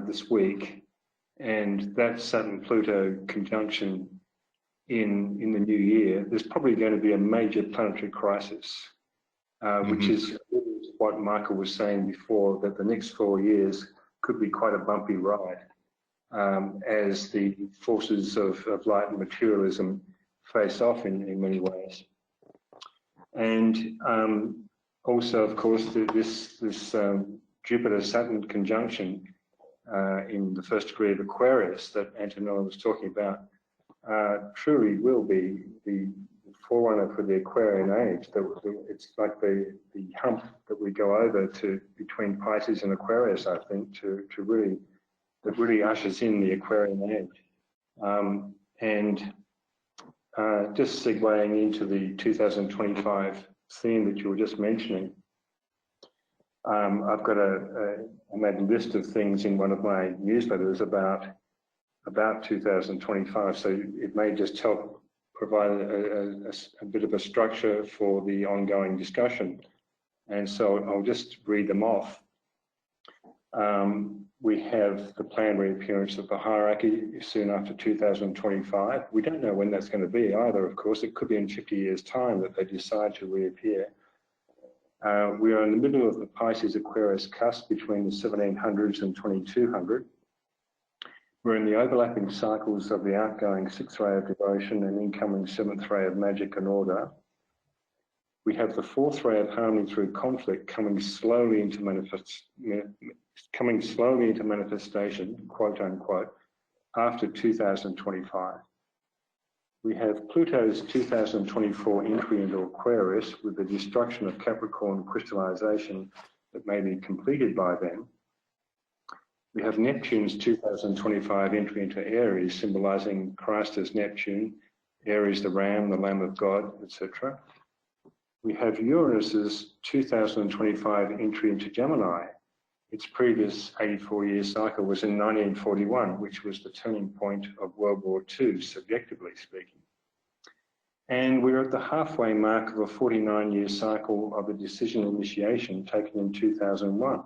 this week and that Saturn-Pluto conjunction in the new year, there's probably going to be a major planetary crisis, which is what Michael was saying before, that the next 4 years could be quite a bumpy ride as the forces of light and materialism face off in many ways. And also, of course, this Jupiter-Saturn conjunction in the first degree of Aquarius that Antonella was talking about truly will be the forerunner for the Aquarian age. It's like the hump that we go over to between Pisces and Aquarius, I think, that really ushers in the Aquarian age. And just segueing into the 2025 theme that you were just mentioning, I've got I made a list of things in one of my newsletters about 2025, so it may just help provide a bit of a structure for the ongoing discussion. And so I'll just read them off. We have the planned reappearance of the hierarchy soon after 2025. We don't know when that's going to be either, of course. It could be in 50 years' time that they decide to reappear. We are in the middle of the Pisces-Aquarius cusp between the 1700s and 2200. We're in the overlapping cycles of the outgoing sixth ray of devotion and incoming seventh ray of magic and order. We have the fourth ray of harmony through conflict coming slowly into manifestation, quote unquote, after 2025. We have Pluto's 2024 entry into Aquarius with the destruction of Capricorn crystallization that may be completed by then. We have Neptune's 2025 entry into Aries, symbolizing Christ as Neptune, Aries the ram, the Lamb of God, etc. We have Uranus's 2025 entry into Gemini. Its previous 84-year cycle was in 1941, which was the turning point of World War II, subjectively speaking. And we're at the halfway mark of a 49-year cycle of a decision initiation taken in 2001.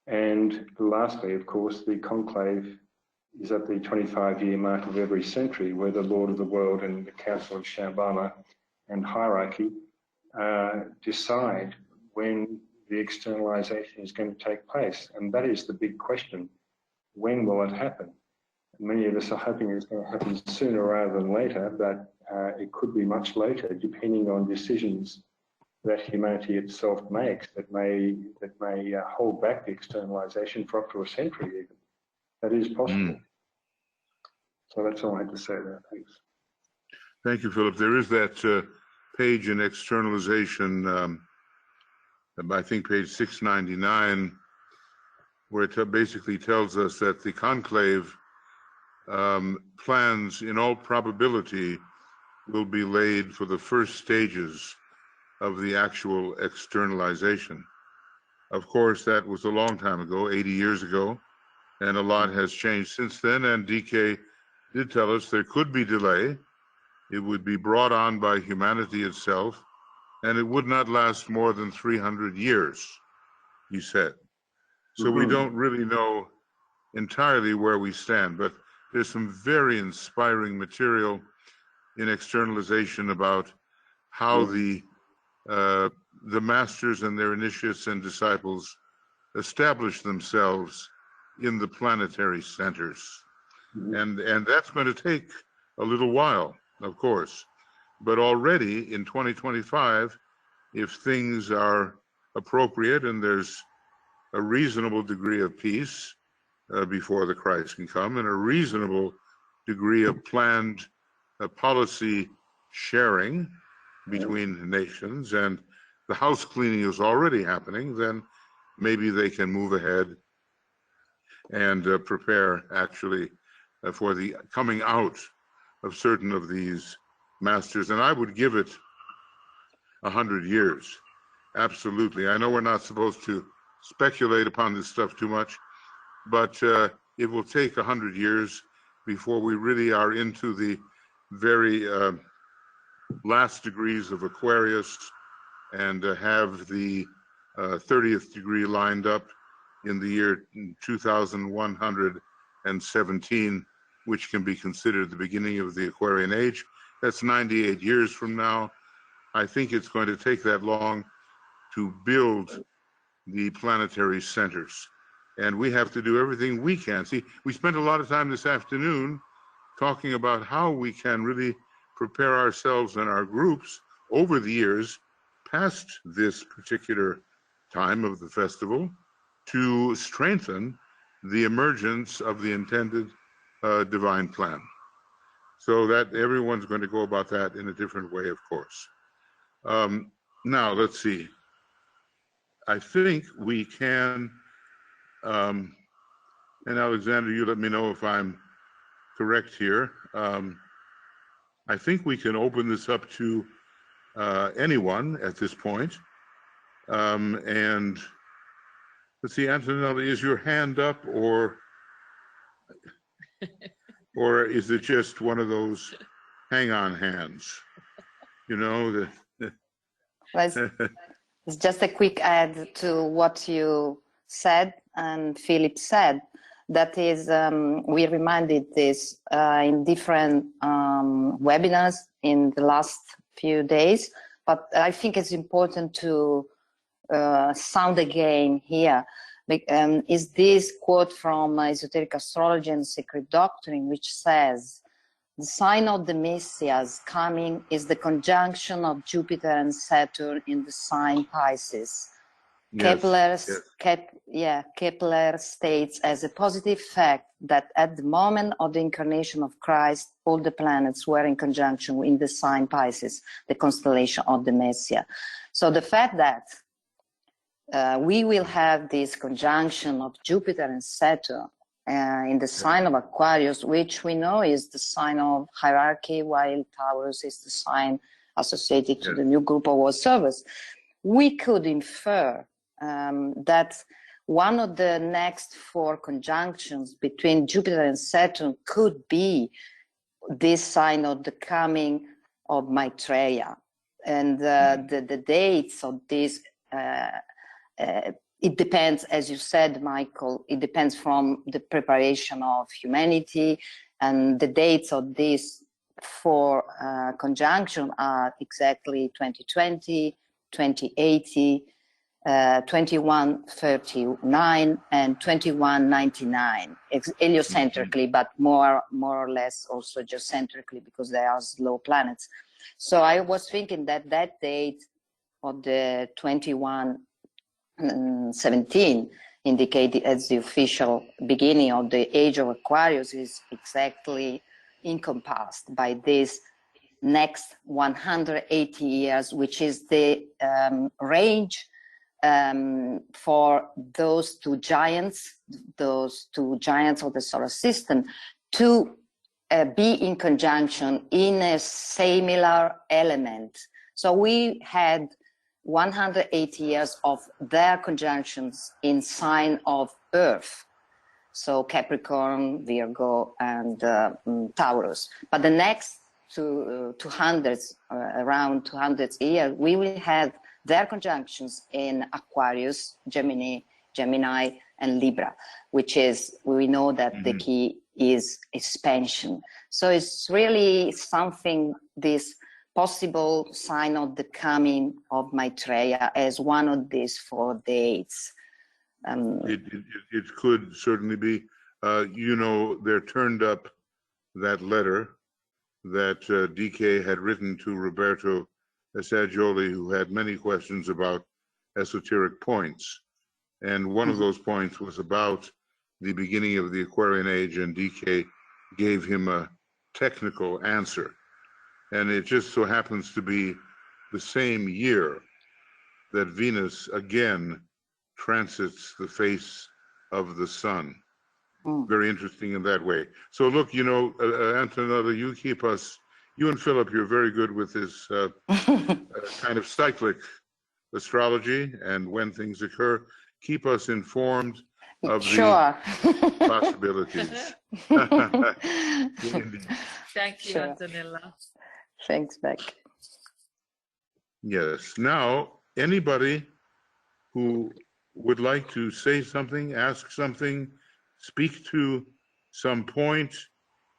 And lastly, of course, the Conclave is at the 25-year mark of every century, where the Lord of the World and the Council of Shambhala and Hierarchy decide when the externalization is going to take place. And that is the big question. When will it happen? Many of us are hoping it's going to happen sooner rather than later, but it could be much later, depending on decisions that humanity itself makes that may hold back the externalization for up to a century even. That is possible. So that's all I had to say there. Thanks. Thank you, Philip. There is that page in externalization, I think page 699, where it basically tells us that the conclave plans, in all probability, will be laid for the first stages of the actual externalization. Of course, that was a long time ago, 80 years ago, and a lot has changed since then, and DK did tell us there could be delay. It would be brought on by humanity itself, and it would not last more than 300 years, he said. So we don't really know entirely where we stand, but there's some very inspiring material in externalization about how the masters and their initiates and disciples establish themselves in the planetary centers. And that's going to take a little while, of course. But already in 2025, if things are appropriate and there's a reasonable degree of peace before the Christ can come, and a reasonable degree of planned policy sharing between nations, and the house cleaning is already happening, then maybe they can move ahead and prepare actually for the coming out of certain of these masters. And I would give it 100 years. Absolutely. I know we're not supposed to speculate upon this stuff too much, but it will take 100 years before we really are into the very last degrees of Aquarius and have the 30th degree lined up in the year 2117, which can be considered the beginning of the Aquarian age. That's 98 years from now. I think it's going to take that long to build the planetary centers. And we have to do everything we can. See, we spent a lot of time this afternoon talking about how we can really prepare ourselves and our groups over the years past this particular time of the festival to strengthen the emergence of the intended divine plan. So that everyone's going to go about that in a different way, of course. Now, let's see. I think we can, and Alexander, you let me know if I'm correct here. I think we can open this up to anyone at this point. And let's see, Antonella, is your hand up, or is it just one of those hang-on hands? You know, It's just a quick add to what you said and Philip said. That is, we reminded this in different webinars in the last few days, but I think it's important to sound again here. Is this quote from Esoteric Astrology and Sacred Doctrine, which says, the sign of the Messiah's coming is the conjunction of Jupiter and Saturn in the sign Pisces. Yes, Kepler states as a positive fact that at the moment of the incarnation of Christ, all the planets were in conjunction in the sign Pisces, the constellation of the Messiah. So the fact that we will have this conjunction of Jupiter and Saturn in the sign of Aquarius, which we know is the sign of hierarchy, while Taurus is the sign associated to the new group of world servers. We could infer that one of the next 4 conjunctions between Jupiter and Saturn could be this sign of the coming of Maitreya. And the dates of this, it depends, as you said, Michael, it depends from the preparation of humanity, and the dates of these 4 conjunction are exactly 2020, 2080, 2139 and 2199, heliocentrically, but more or less also geocentrically, because they are slow planets. So I was thinking that that date of the 2117 indicated as the official beginning of the age of Aquarius is exactly encompassed by this next 180 years, which is the range for those two giants of the solar system to be in conjunction in a similar element. So we had 180 years of their conjunctions in sign of Earth. So Capricorn, Virgo, and Taurus. But the next 200s, around 200 years, we will have their conjunctions in Aquarius, Gemini, and Libra, which is, we know that the key is expansion. So it's really something, this possible sign of the coming of Maitreya as one of these 4 dates. It could certainly be. You know, there turned up that letter that DK had written to Roberto Assagioli, who had many questions about esoteric points. And one of those points was about the beginning of the Aquarian Age, and DK gave him a technical answer. And it just so happens to be the same year that Venus again transits the face of the sun. Very interesting in that way. So look, you know, Antonella, you keep us, you and Philip, you're very good with this kind of cyclic astrology and when things occur. Keep us informed of Sure. the possibilities. Thank you, Sure. Antonella. Thanks, Beck. Yes. Now, anybody who would like to say something, ask something, speak to some point,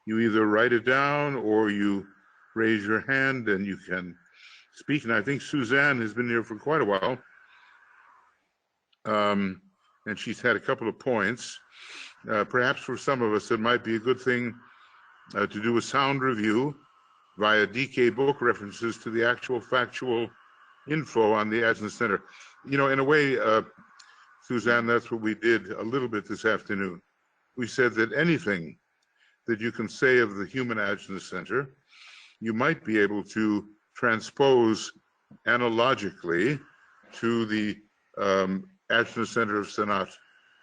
you either write it down or you raise your hand and you can speak. And I think Suzanne has been here for quite a while. And she's had a couple of points. Perhaps for some of us, it might be a good thing to do a sound review via DK book references to the actual factual info on the Adjunct Center. You know, in a way, Suzanne, that's what we did a little bit this afternoon. We said that anything that you can say of the human Adjunct Center, you might be able to transpose analogically to the Adjunct Center of Sanat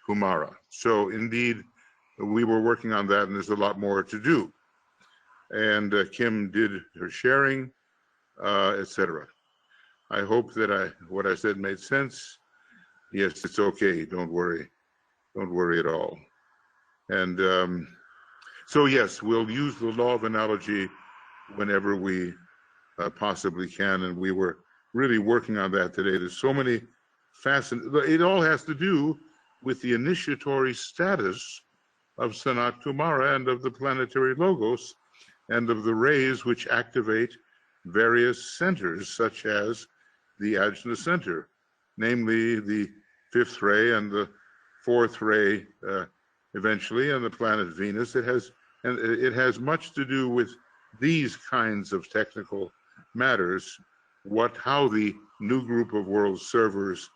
Kumara. So indeed, we were working on that, and there's a lot more to do. And Kim did her sharing, etc. I hope that what I said made sense. Yes, it's okay. Don't worry. Don't worry at all. And so yes, we'll use the law of analogy whenever we possibly can. And we were really working on that today. There's so many it all has to do with the initiatory status of Sanat Kumara and of the planetary logos and of the rays which activate various centers, such as the Ajna Center, namely the fifth ray and the fourth ray eventually, and the planet Venus. It has much to do with these kinds of technical matters, how the new group of world servers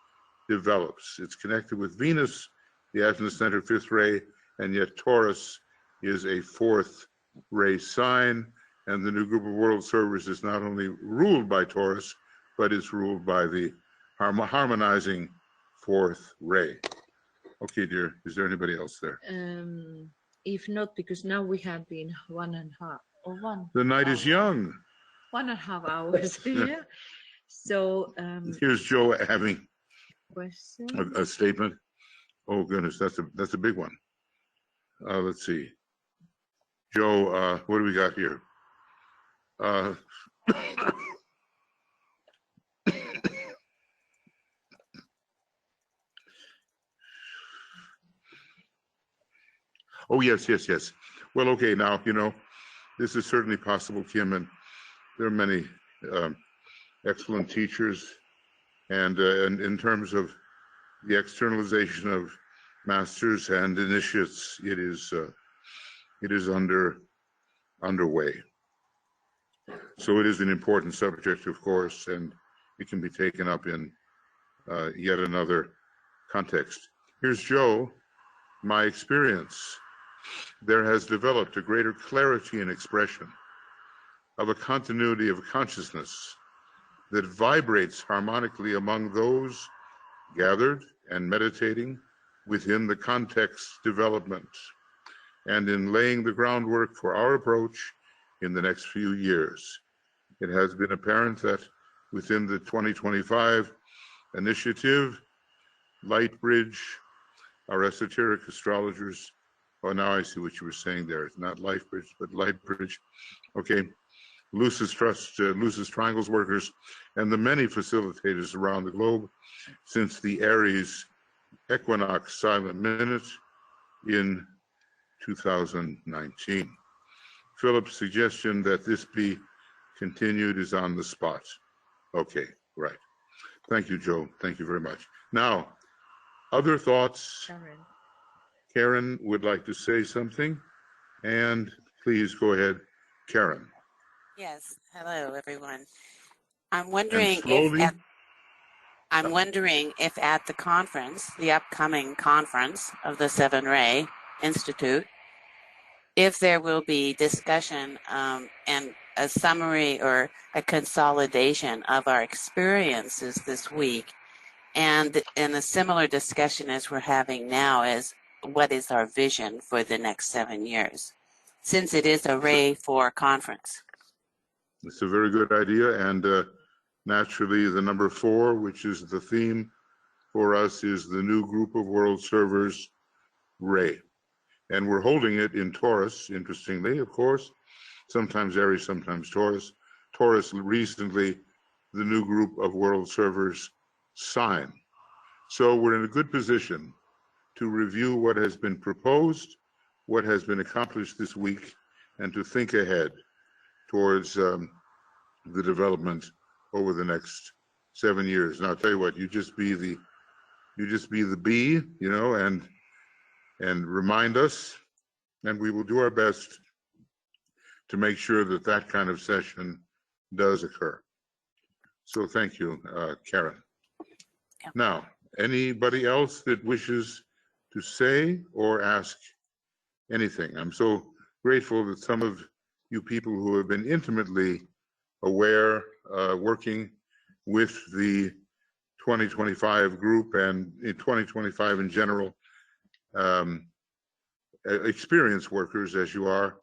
develops. It's connected with Venus, the Ajna Center fifth ray, and yet Taurus is a fourth ray sign, and the new group of world servers is not only ruled by Taurus, but is ruled by the harmonizing fourth ray. Okay, dear, is there anybody else there? If not, because now we have been 1.5 or 1. The night is young. 1.5 hours here. So here's Joe having question. a statement. Oh goodness, that's a big one. Let's see. Joe, what do we got here? Oh, yes. Well, okay, now, you know, this is certainly possible, Kim, and there are many excellent teachers. And in terms of the externalization of masters and initiates, it is underway. So it is an important subject, of course, and it can be taken up in yet another context. Here's Joe. My experience, there has developed a greater clarity and expression of a continuity of consciousness that vibrates harmonically among those gathered and meditating within the context development and in laying the groundwork for our approach in the next few years. It has been apparent that within the 2025 initiative, Lightbridge, our esoteric astrologers, oh, now I see what you were saying there. It's not Lightbridge, but Lightbridge. Okay. Lucis Trust, Lucis Triangles workers, and the many facilitators around the globe since the Aries equinox silent minute in 2019. Philip's suggestion that this be continued is on the spot. Okay, right. Thank you, Joe. Thank you very much. Now, other thoughts? Karen would like to say something, and please go ahead, Karen. Yes, hello everyone. I'm And wondering slowly, if at the conference, the upcoming conference of the Seven Ray Institute, if there will be discussion and a summary or a consolidation of our experiences this week, and in a similar discussion as we're having now is what is our vision for the next 7 years, since it is a Ray 4 conference. it's a very good idea. And naturally, the number 4, which is the theme for us, is the new group of world servers, Ray. And we're holding it in Taurus, interestingly, of course, sometimes Aries, sometimes Taurus. Taurus recently, the new group of world servers, Sign. So we're in a good position to review what has been proposed, what has been accomplished this week, and to think ahead towards the development over the next 7 years. Now, I'll tell you what, you just be the bee, you know, and remind us, and we will do our best to make sure that that kind of session does occur. So thank you, Karen. Yeah. Now, anybody else that wishes to say or ask anything? I'm so grateful that some of you people who have been intimately aware, working with the 2025 group and in 2025 in general, experienced workers as you are,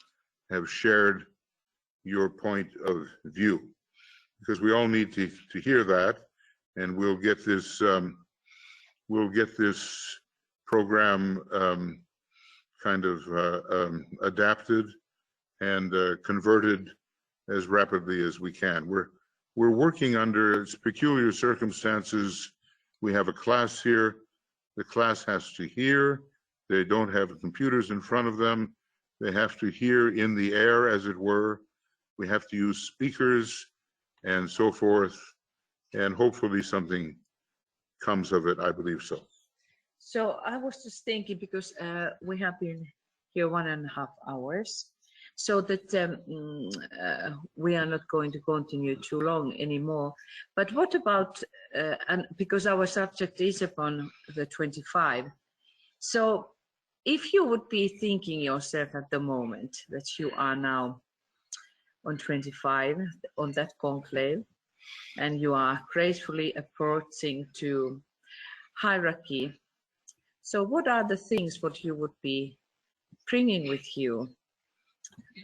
have shared your point of view, because we all need to hear that, and we'll get this program kind of adapted and converted as rapidly as we can. We're working under peculiar circumstances. We have a class here. The class has to hear. They don't have computers in front of them. They have to hear in the air, as it were. We have to use speakers and so forth. And hopefully something comes of it. I believe so. So I was just thinking, because we have been here 1.5 hours, so that we are not going to continue too long anymore. But what about, and because our subject is upon the 25, so if you would be thinking yourself at the moment that you are now on 25, on that conclave, and you are gracefully approaching to hierarchy, so what are the things what you would be bringing with you,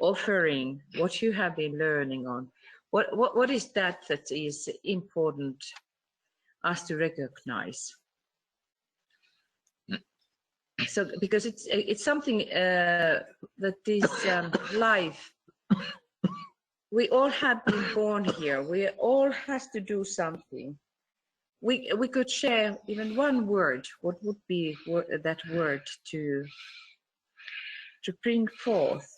offering what you have been learning on? What is that is important us to recognize? So because it's something that is life. We all have been born here. We all has to do something. We could share even one word. What would be that word to bring forth?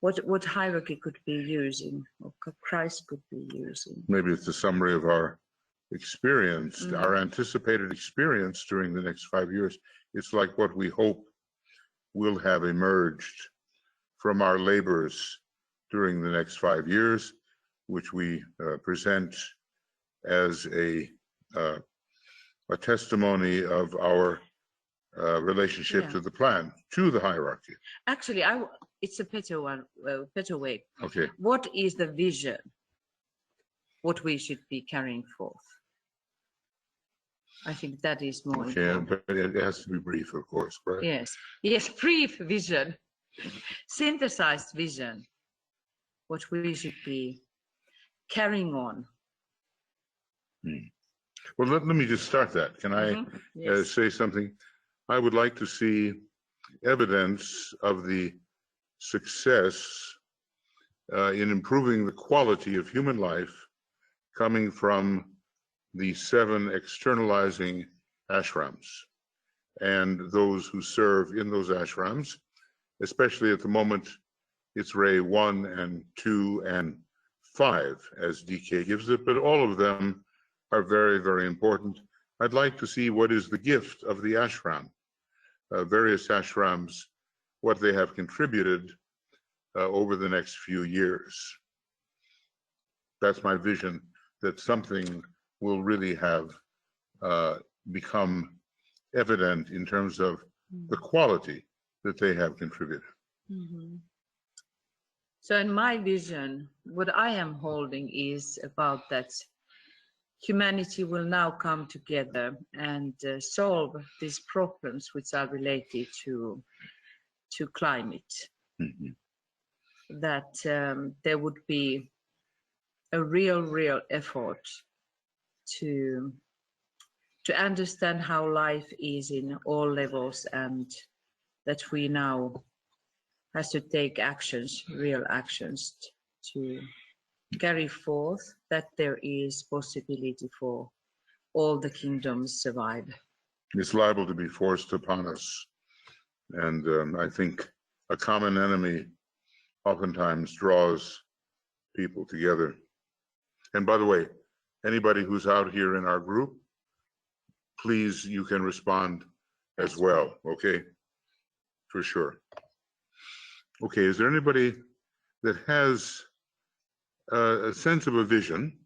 What hierarchy could be using, or Christ could be using? Maybe it's a summary of our experience, our anticipated experience during the next 5 years. It's like what we hope will have emerged from our labors during the next 5 years, which we present as a testimony of our relationship to the plan, to the hierarchy. Actually, it's a better one, better way. Okay. What is the vision? What we should be carrying forth? I think that is more important. But it has to be brief, of course, right? Yes, brief vision, synthesized vision, what we should be carrying on. Well, let me just start that. Can I say something? I would like to see evidence of the success in improving the quality of human life coming from the 7 externalizing ashrams and those who serve in those ashrams, especially at the moment. It's Ray 1 and 2 and 5, as DK gives it, but all of them are very, very important. I'd like to see what is the gift of the ashram, various ashrams, what they have contributed over the next few years. That's my vision, that something will really have become evident in terms of the quality that they have contributed. Mm-hmm. So in my vision, what I am holding is about that humanity will now come together and solve these problems which are related to climate. Mm-hmm. That there would be a real effort to understand how life is in all levels, and that we now has to take actions, real actions, to carry forth that there is possibility for all the kingdoms survive. It's liable to be forced upon us. And I think a common enemy oftentimes draws people together. And by the way, anybody who's out here in our group, please, you can respond as well, okay? For sure. Okay, is there anybody that has a sense of a vision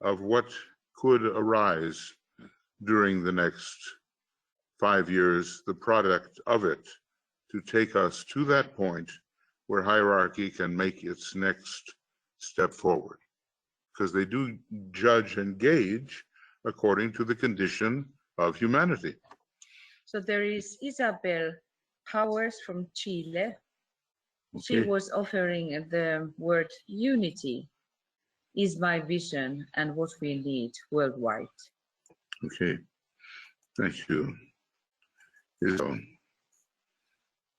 of what could arise during the next 5 years, the product of it, to take us to that point where hierarchy can make its next step forward? Because they do judge and gauge according to the condition of humanity. So there is Isabel Powers from Chile. She Okay. was offering the word unity is my vision and what we need worldwide. Okay, thank you.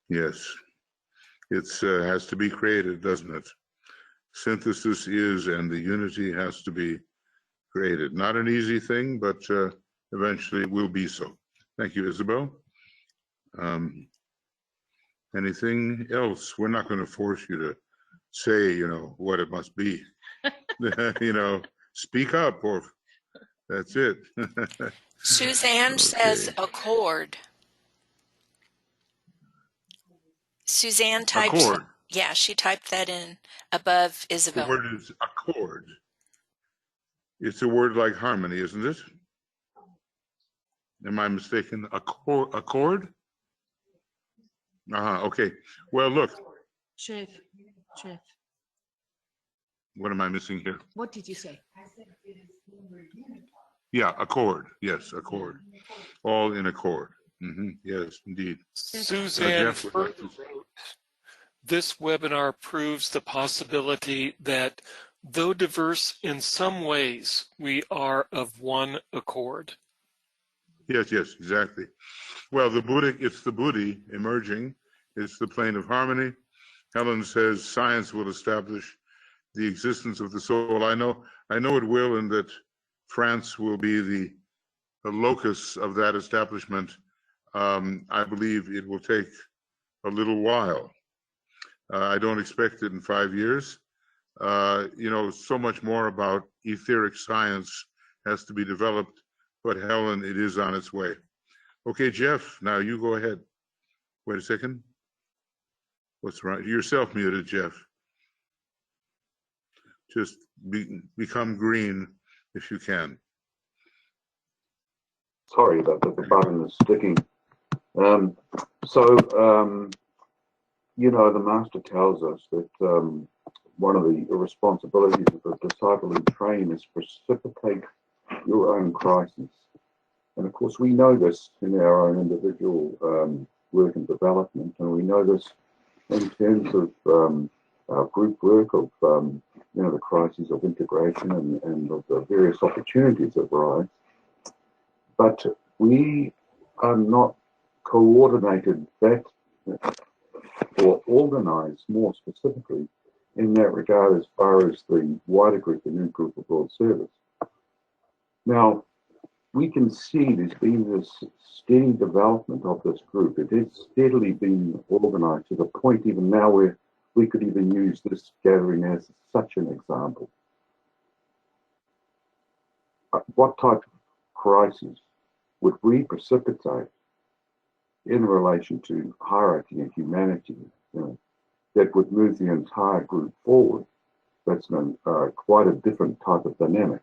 Yes, it has to be created, doesn't it? Synthesis is, and the unity has to be created. Not an easy thing, but eventually it will be so. Thank you, Isabel. Anything else? We're not going to force you to say, what it must be. Speak up, or that's it. Suzanne says accord. Suzanne typed, Accord. yeah, she typed that in above The Isabel. word is accord. It's a word like harmony, isn't it? Am I mistaken? Accord? Okay. Well, look. Chef. What am I missing here? What did you say? Yeah, accord. Yes, accord. All in accord. Yes, indeed. Suzanne Jeff would like to say. This webinar proves the possibility that, though diverse in some ways, we are of one accord. Yes, exactly. Well, it's the Buddhi emerging. It's the plane of harmony. Helen says science will establish the existence of the soul. I know it will, and that France will be the locus of that establishment. I believe it will take a little while. I don't expect it in 5 years. So much more about etheric science has to be developed, but Helen, it is on its way. Okay, Jeff, now you go ahead. Wait a second. What's wrong? You're self-muted, Jeff. Just become green if you can. Sorry about that, the button is sticking. The master tells us that one of the responsibilities of the disciple in train is precipitate your own crisis. And of course, we know this in our own individual work and development, and we know this in terms of our group work, of the crises of integration and of the various opportunities that arise. But we are not coordinated that or organized more specifically in that regard as far as the wider group, the new group of world service. Now, we can see there's been this steady development of this group. It has steadily been organized to the point even now where we could even use this gathering as such an example. What type of crisis would we precipitate in relation to hierarchy and humanity? that would move the entire group forward. That's quite a different type of dynamic.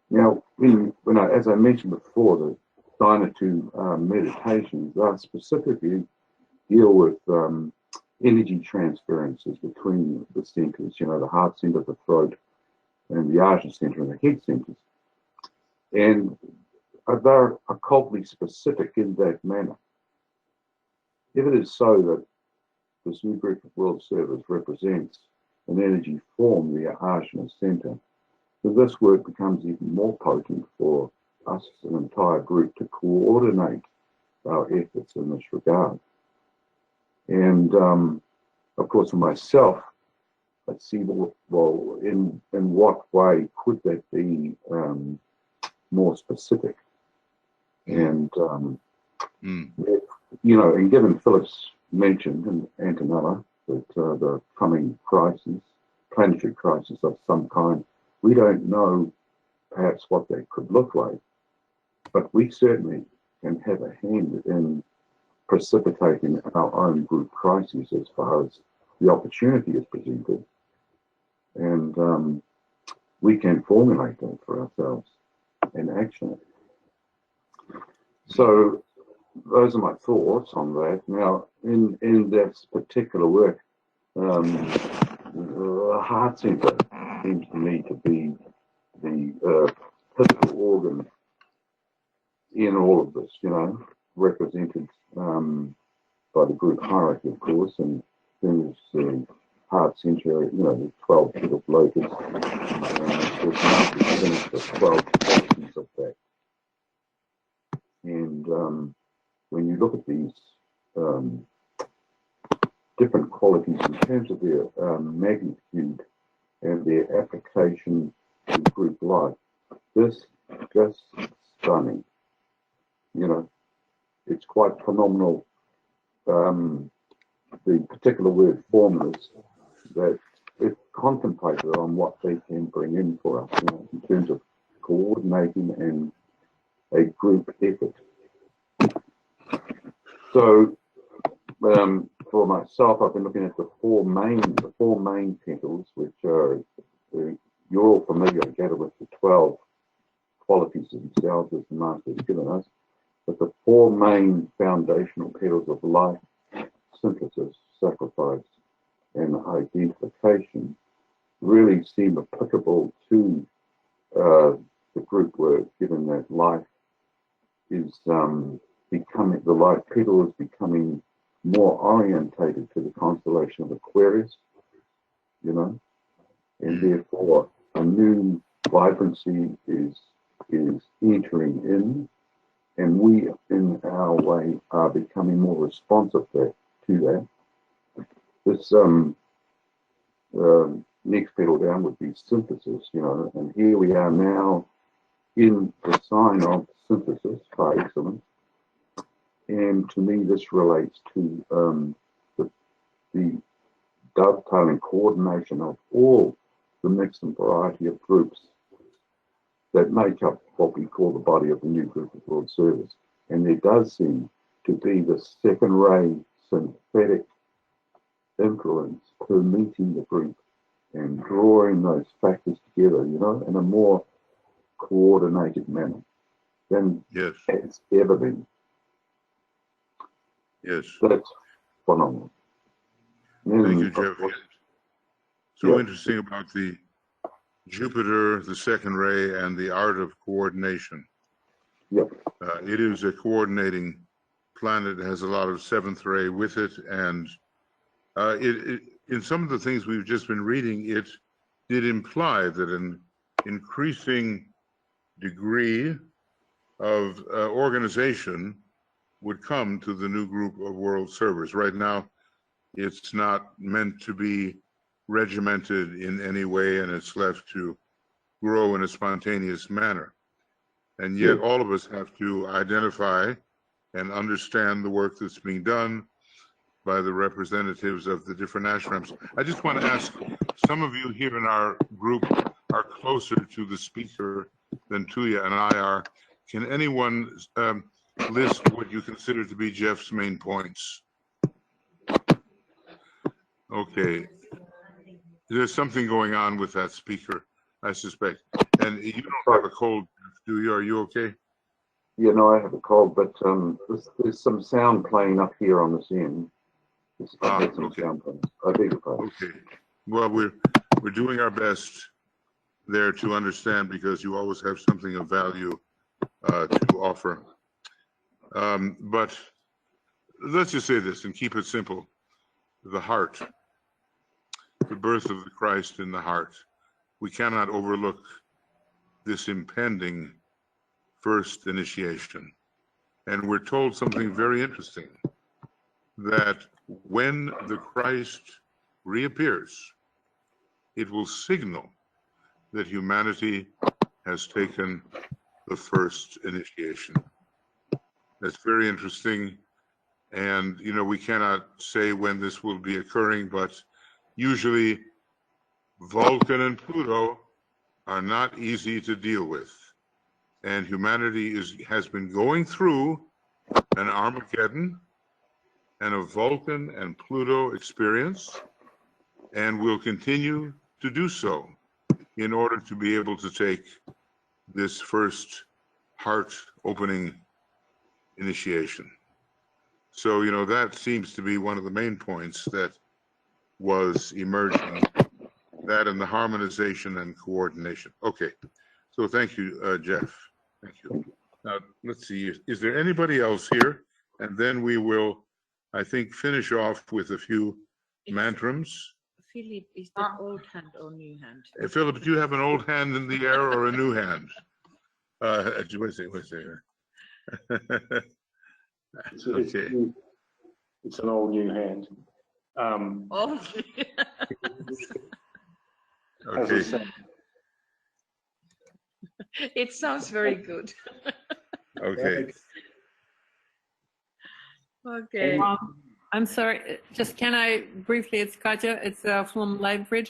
Now, as I mentioned before, the Dyna-2 meditations are specifically deal with energy transferences between the centers, the heart center, the throat, and the Ajna center and the head centers. And they're occultly specific in that manner. If it is so that this new group of world servers represents an energy form, the Ajna center, then this work becomes even more potent for us as an entire group to coordinate our efforts in this regard. And of course, for myself, I'd see, well, in what way could that be more specific? And, and given Philip's mentioned and Antonella that the coming crisis, planetary crisis of some kind, we don't know perhaps what that could look like, but we certainly can have a hand in precipitating our own group crises as far as the opportunity is presented. And we can formulate that for ourselves and action it. So those are my thoughts on that. Now, in this particular work, the heart center seems to me to be the pivotal organ in all of this, represented by the group hierarchy, of course, and then there's the heart center, the 12 petals locus, and of course, the 12 qualities of that. And when you look at these different qualities in terms of their magnitude and their application to group life, this just stunning. It's quite phenomenal. The particular word formulas that if contemplated on what they can bring in for us, in terms of coordinating and a group effort. So for myself, I've been looking at the four main petals, which are, you're all familiar, I gather, with the 12 qualities themselves as the Master has given us. But the four main foundational petals of life, synthesis, sacrifice, and identification, really seem applicable to the group work, given that life is becoming, the life petal is becoming more orientated to the constellation of Aquarius, and therefore a new vibrancy is entering in, and we in our way are becoming more responsive to that. This next petal down would be synthesis, and here we are now in the sign of synthesis by excellence. And to me, this relates to the dovetailing coordination of all the mix and variety of groups that make up what we call the body of the new group of world servers. And there does seem to be the second ray synthetic influence permeating the group and drawing those factors together, in a more coordinated manner than it's ever been. Yes. That's phenomenal. Thank you, Jeff. So interesting about the Jupiter, the second ray, and the art of coordination. Yep. It is a coordinating planet. It has a lot of seventh ray with it, and in some of the things we've just been reading, it did imply that an increasing degree of organization would come to the new group of world servers. Right now, it's not meant to be regimented in any way, and it's left to grow in a spontaneous manner. And yet all of us have to identify and understand the work that's being done by the representatives of the different ashrams. I just want to ask, some of you here in our group are closer to the speaker than Tuya and I are. Can anyone list what you consider to be Jeff's main points? Okay. There's something going on with that speaker, I suspect. And you don't have a cold, do you? Are you okay? Yeah, no, I have a cold, but there's some sound playing up here on this end. Okay. Sound playing. I beg your pardon. Okay. Well, we're doing our best there to understand, because you always have something of value to offer. But let's just say this and keep it simple. The heart, the birth of the Christ in the heart. We cannot overlook this impending first initiation. And we're told something very interesting, that when the Christ reappears, it will signal that humanity has taken the first initiation. That's very interesting. And, you know, we cannot say when this will be occurring, but usually Vulcan and Pluto are not easy to deal with. And humanity has been going through an Armageddon and a Vulcan and Pluto experience, and will continue to do so in order to be able to take this first heart-opening initiation. So, you know, that seems to be one of the main points that was emerging, that and the harmonization and coordination. Okay, so thank you, Jeff. Thank you. Now, let's see, is there anybody else here? And then we will, I think, finish off with a few mantrams. Philip, is that old hand or new hand? Philip, do you have an old hand in the air or a new hand? Wait a second. Okay. It's an old new hand. Oh. Okay. It sounds very good. Okay. Okay. I'm sorry, just can I briefly, it's Katya, it's from LiveBridge.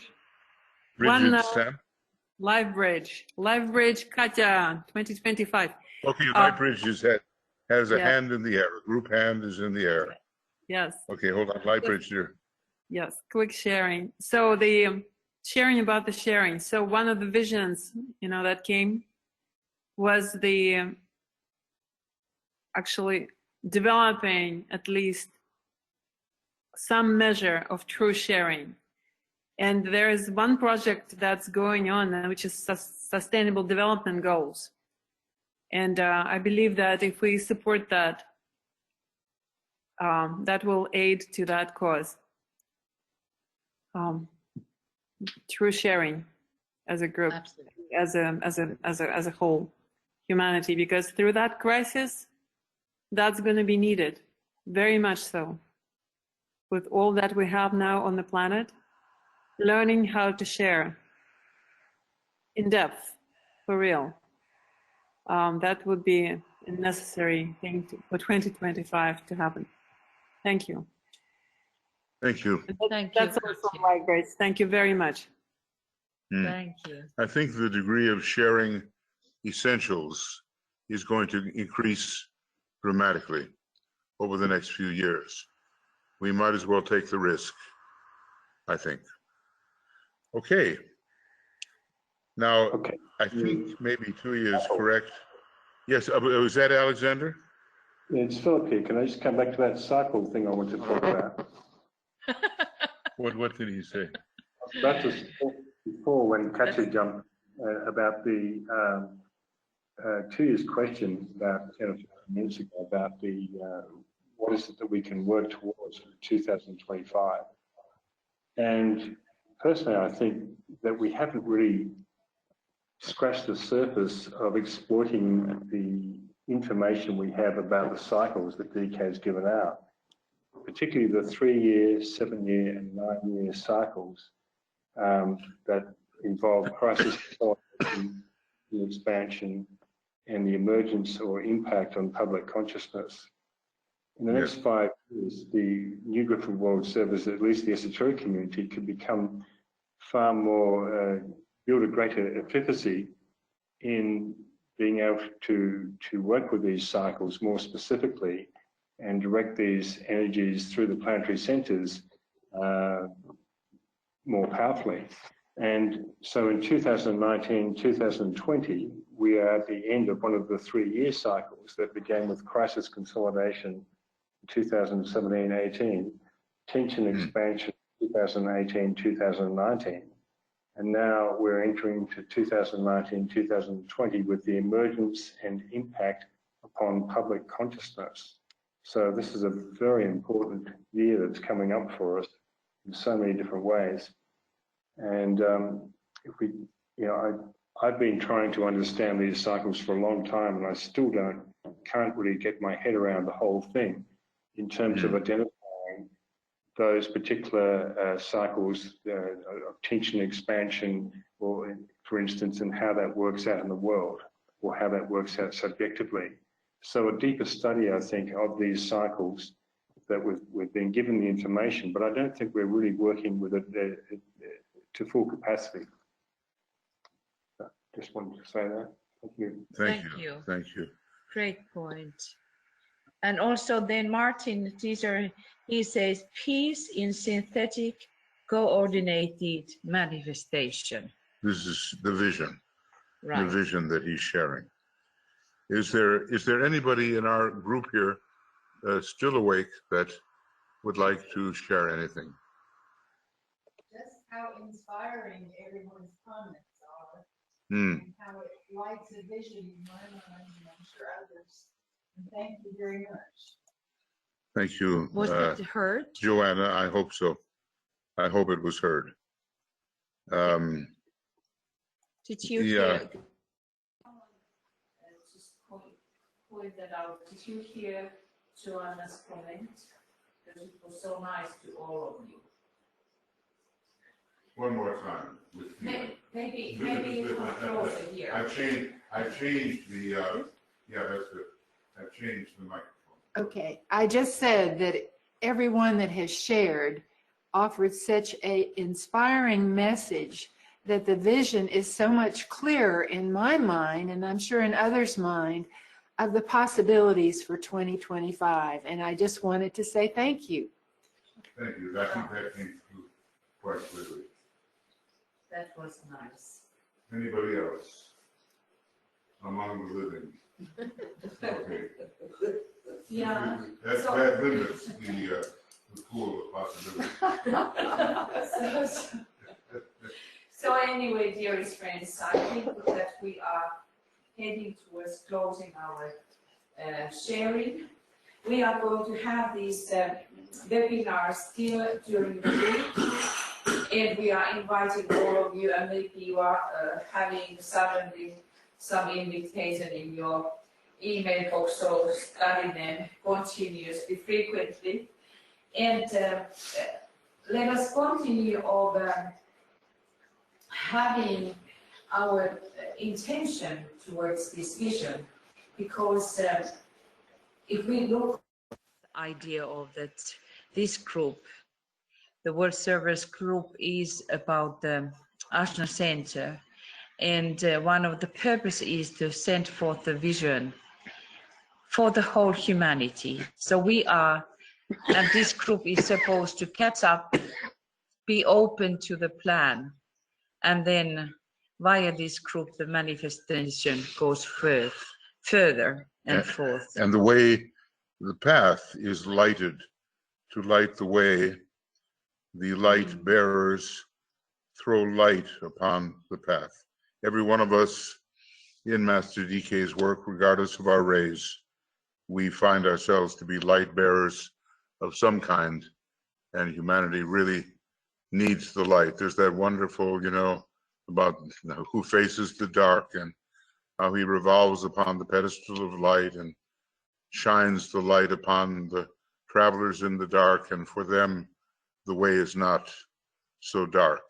LiveBridge, Katya, 2025. Okay, LiveBridge has a hand in the air, a group hand is in the air. Yes. Okay, hold on, LiveBridge here. Yes, quick sharing. So the sharing about the sharing. So one of the visions, you know, that came was the actually developing at least some measure of true sharing. And there is one project that's going on, which is Sustainable Development Goals. And I believe that if we support that, that will aid to that cause. True sharing as a group, as a whole, humanity, because through that crisis, that's going to be needed, very much so. With all that we have now on the planet, learning how to share in depth, for real, that would be a necessary thing for 2025 to happen. Thank you. Thank you. That's all from my grades. Thank you very much. Thank you. I think the degree of sharing essentials is going to increase dramatically over the next few years. We might as well take the risk, I think. Okay. Now, I think maybe Tuya is correct. Yes, was that Alexander? Yeah, it's Philip here. Can I just come back to that cycle thing I want to talk about? What did he say? That was before when Katya jumped about the 2 years question about 10 or 15 minutes ago about the what is it that we can work towards for 2025. And personally, I think that we haven't really scratched the surface of exploiting the information we have about the cycles that DEC has given out, particularly the 3-year, 7-year and 9-year cycles that involve crisis consolidation, the expansion and the emergence or impact on public consciousness. In the next 5 years, the new group of world servers, at least the esoteric community, could become far more, build a greater efficacy in being able to work with these cycles more specifically and direct these energies through the planetary centers more powerfully. And so in 2019, 2020, we are at the end of one of the 3-year cycles that began with crisis consolidation 2017-18, tension expansion 2018-2019, and now we're entering to 2019-2020 with the emergence and impact upon public consciousness. So this is a very important year that's coming up for us in so many different ways. And if we, I've been trying to understand these cycles for a long time, and I still can't really get my head around the whole thing in terms of identifying those particular cycles of tension expansion, or for instance, and how that works out in the world, or how that works out subjectively. So a deeper study, I think, of these cycles, that we've been given the information, but I don't think we're really working with it to full capacity. So just wanted to say that. Thank you. Thank you. Thank you. Great point. And also then Martin Teaser, he says, peace in synthetic coordinated manifestation. This is the vision, right. The vision that he's sharing. Is there anybody in our group here still awake that would like to share anything? Just how inspiring everyone's comments are, and how it lights a vision in my mind, and I'm sure others. And thank you very much. Thank you. Was it heard? Joanna, I hope so. I hope it was heard. Did you hear? Just point that out. Did you hear Joanna's comment? Because it was so nice to all of you. One more time. Maybe you come closer here. I've changed the, yeah, that's good. I've changed the microphone. Okay, I just said that everyone that has shared offered such an inspiring message that the vision is so much clearer in my mind, and I'm sure in others' mind, of the possibilities for 2025. And I just wanted to say thank you. Thank you. That came through quite clearly. That was nice. Anybody else among the living? Okay. Yeah. That limits the pool of possibilities. So anyway, dearest friends, I think that we are heading towards closing our sharing. We are going to have these webinars still during the week, and we are inviting all of you, and maybe you are having suddenly some invitation in your email box, so study them continuously, frequently. And let us continue over having our intention towards this vision, because if we look at the idea of that this group, the World Servers Group, is about the Ashna Center, and one of the purpose is to send forth the vision for the whole humanity. So we are, and this group is supposed to catch up, be open to the plan, and then via this group the manifestation goes further and forth. And the way, the path is lighted to light the way. The light bearers throw light upon the path. Every one of us in Master DK's work, regardless of our race, we find ourselves to be light bearers of some kind, and humanity really needs the light. There's that wonderful, about who faces the dark and how he revolves upon the pedestal of light and shines the light upon the travelers in the dark, and for them the way is not so dark.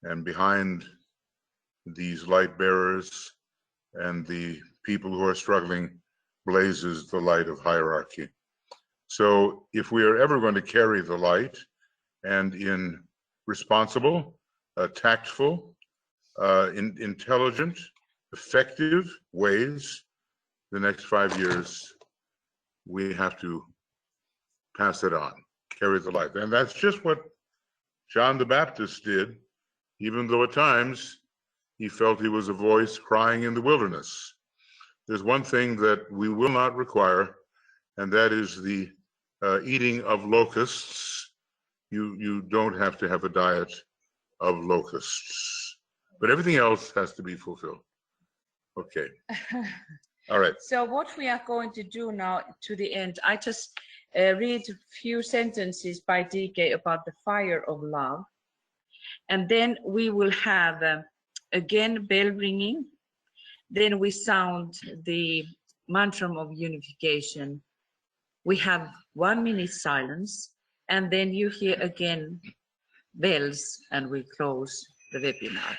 And behind these light bearers and the people who are struggling blazes the light of hierarchy. So if we are ever going to carry the light, and in responsible, tactful, intelligent, effective ways, the next 5 years, we have to pass it on, carry the light. And that's just what John the Baptist did, even though at times he felt he was a voice crying in the wilderness. There's one thing that we will not require, and that is the eating of locusts. You don't have to have a diet of locusts, but everything else has to be fulfilled. Okay. All right. So what we are going to do now to the end, I just read a few sentences by DK about the fire of love. And then we will have, again, bell ringing. Then we sound the mantra of unification. We have 1 minute silence, and then you hear again bells, and we close the webinar.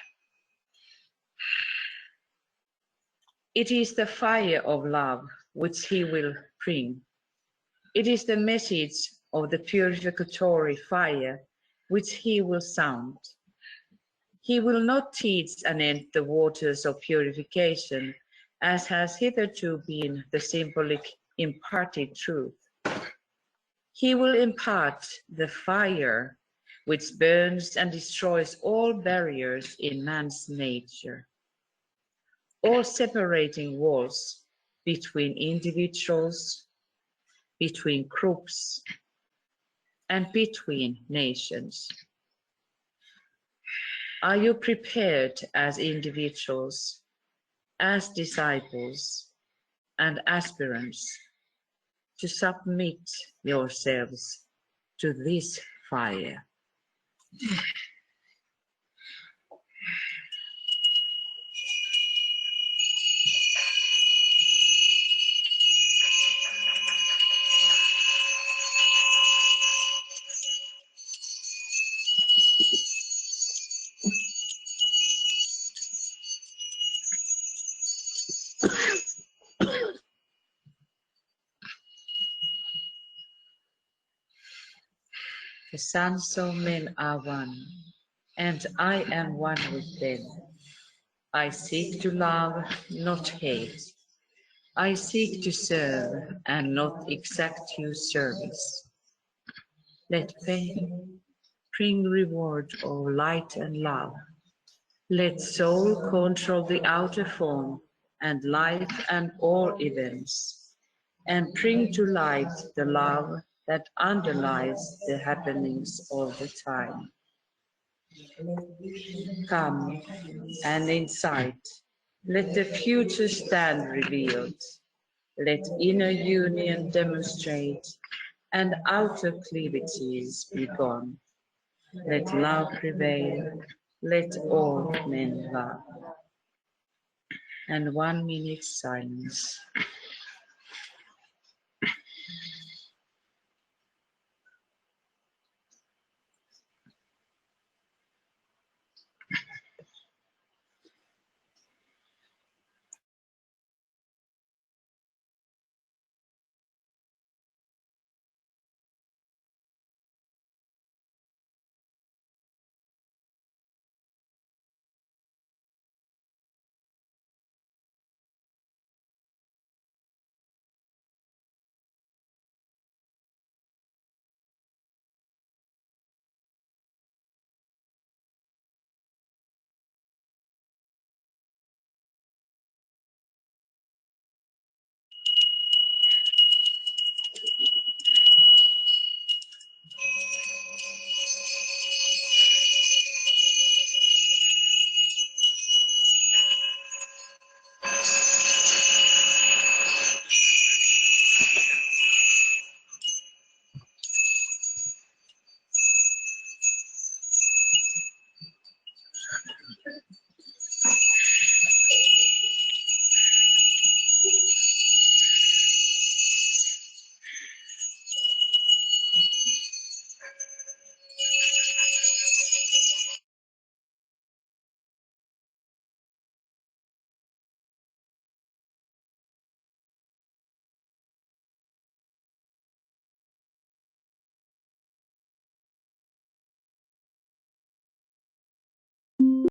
It is the fire of love which he will bring. It is the message of the purificatory fire which he will sound. He will not teach and end the waters of purification, as has hitherto been the symbolic imparted truth. He will impart the fire which burns and destroys all barriers in man's nature, all separating walls between individuals, between groups, and between nations. Are you prepared as individuals, as disciples, and aspirants to submit yourselves to this fire? The sons of men are one, and I am one with them. I seek to love, not hate. I seek to serve and not exact you service. Let faith bring reward of light and love. Let soul control the outer form and life and all events, and bring to light the love that underlies the happenings all the time. Come, and in sight, let the future stand revealed. Let inner union demonstrate, and outer cleavages be gone. Let love prevail, let all men love. And 1 minute silence.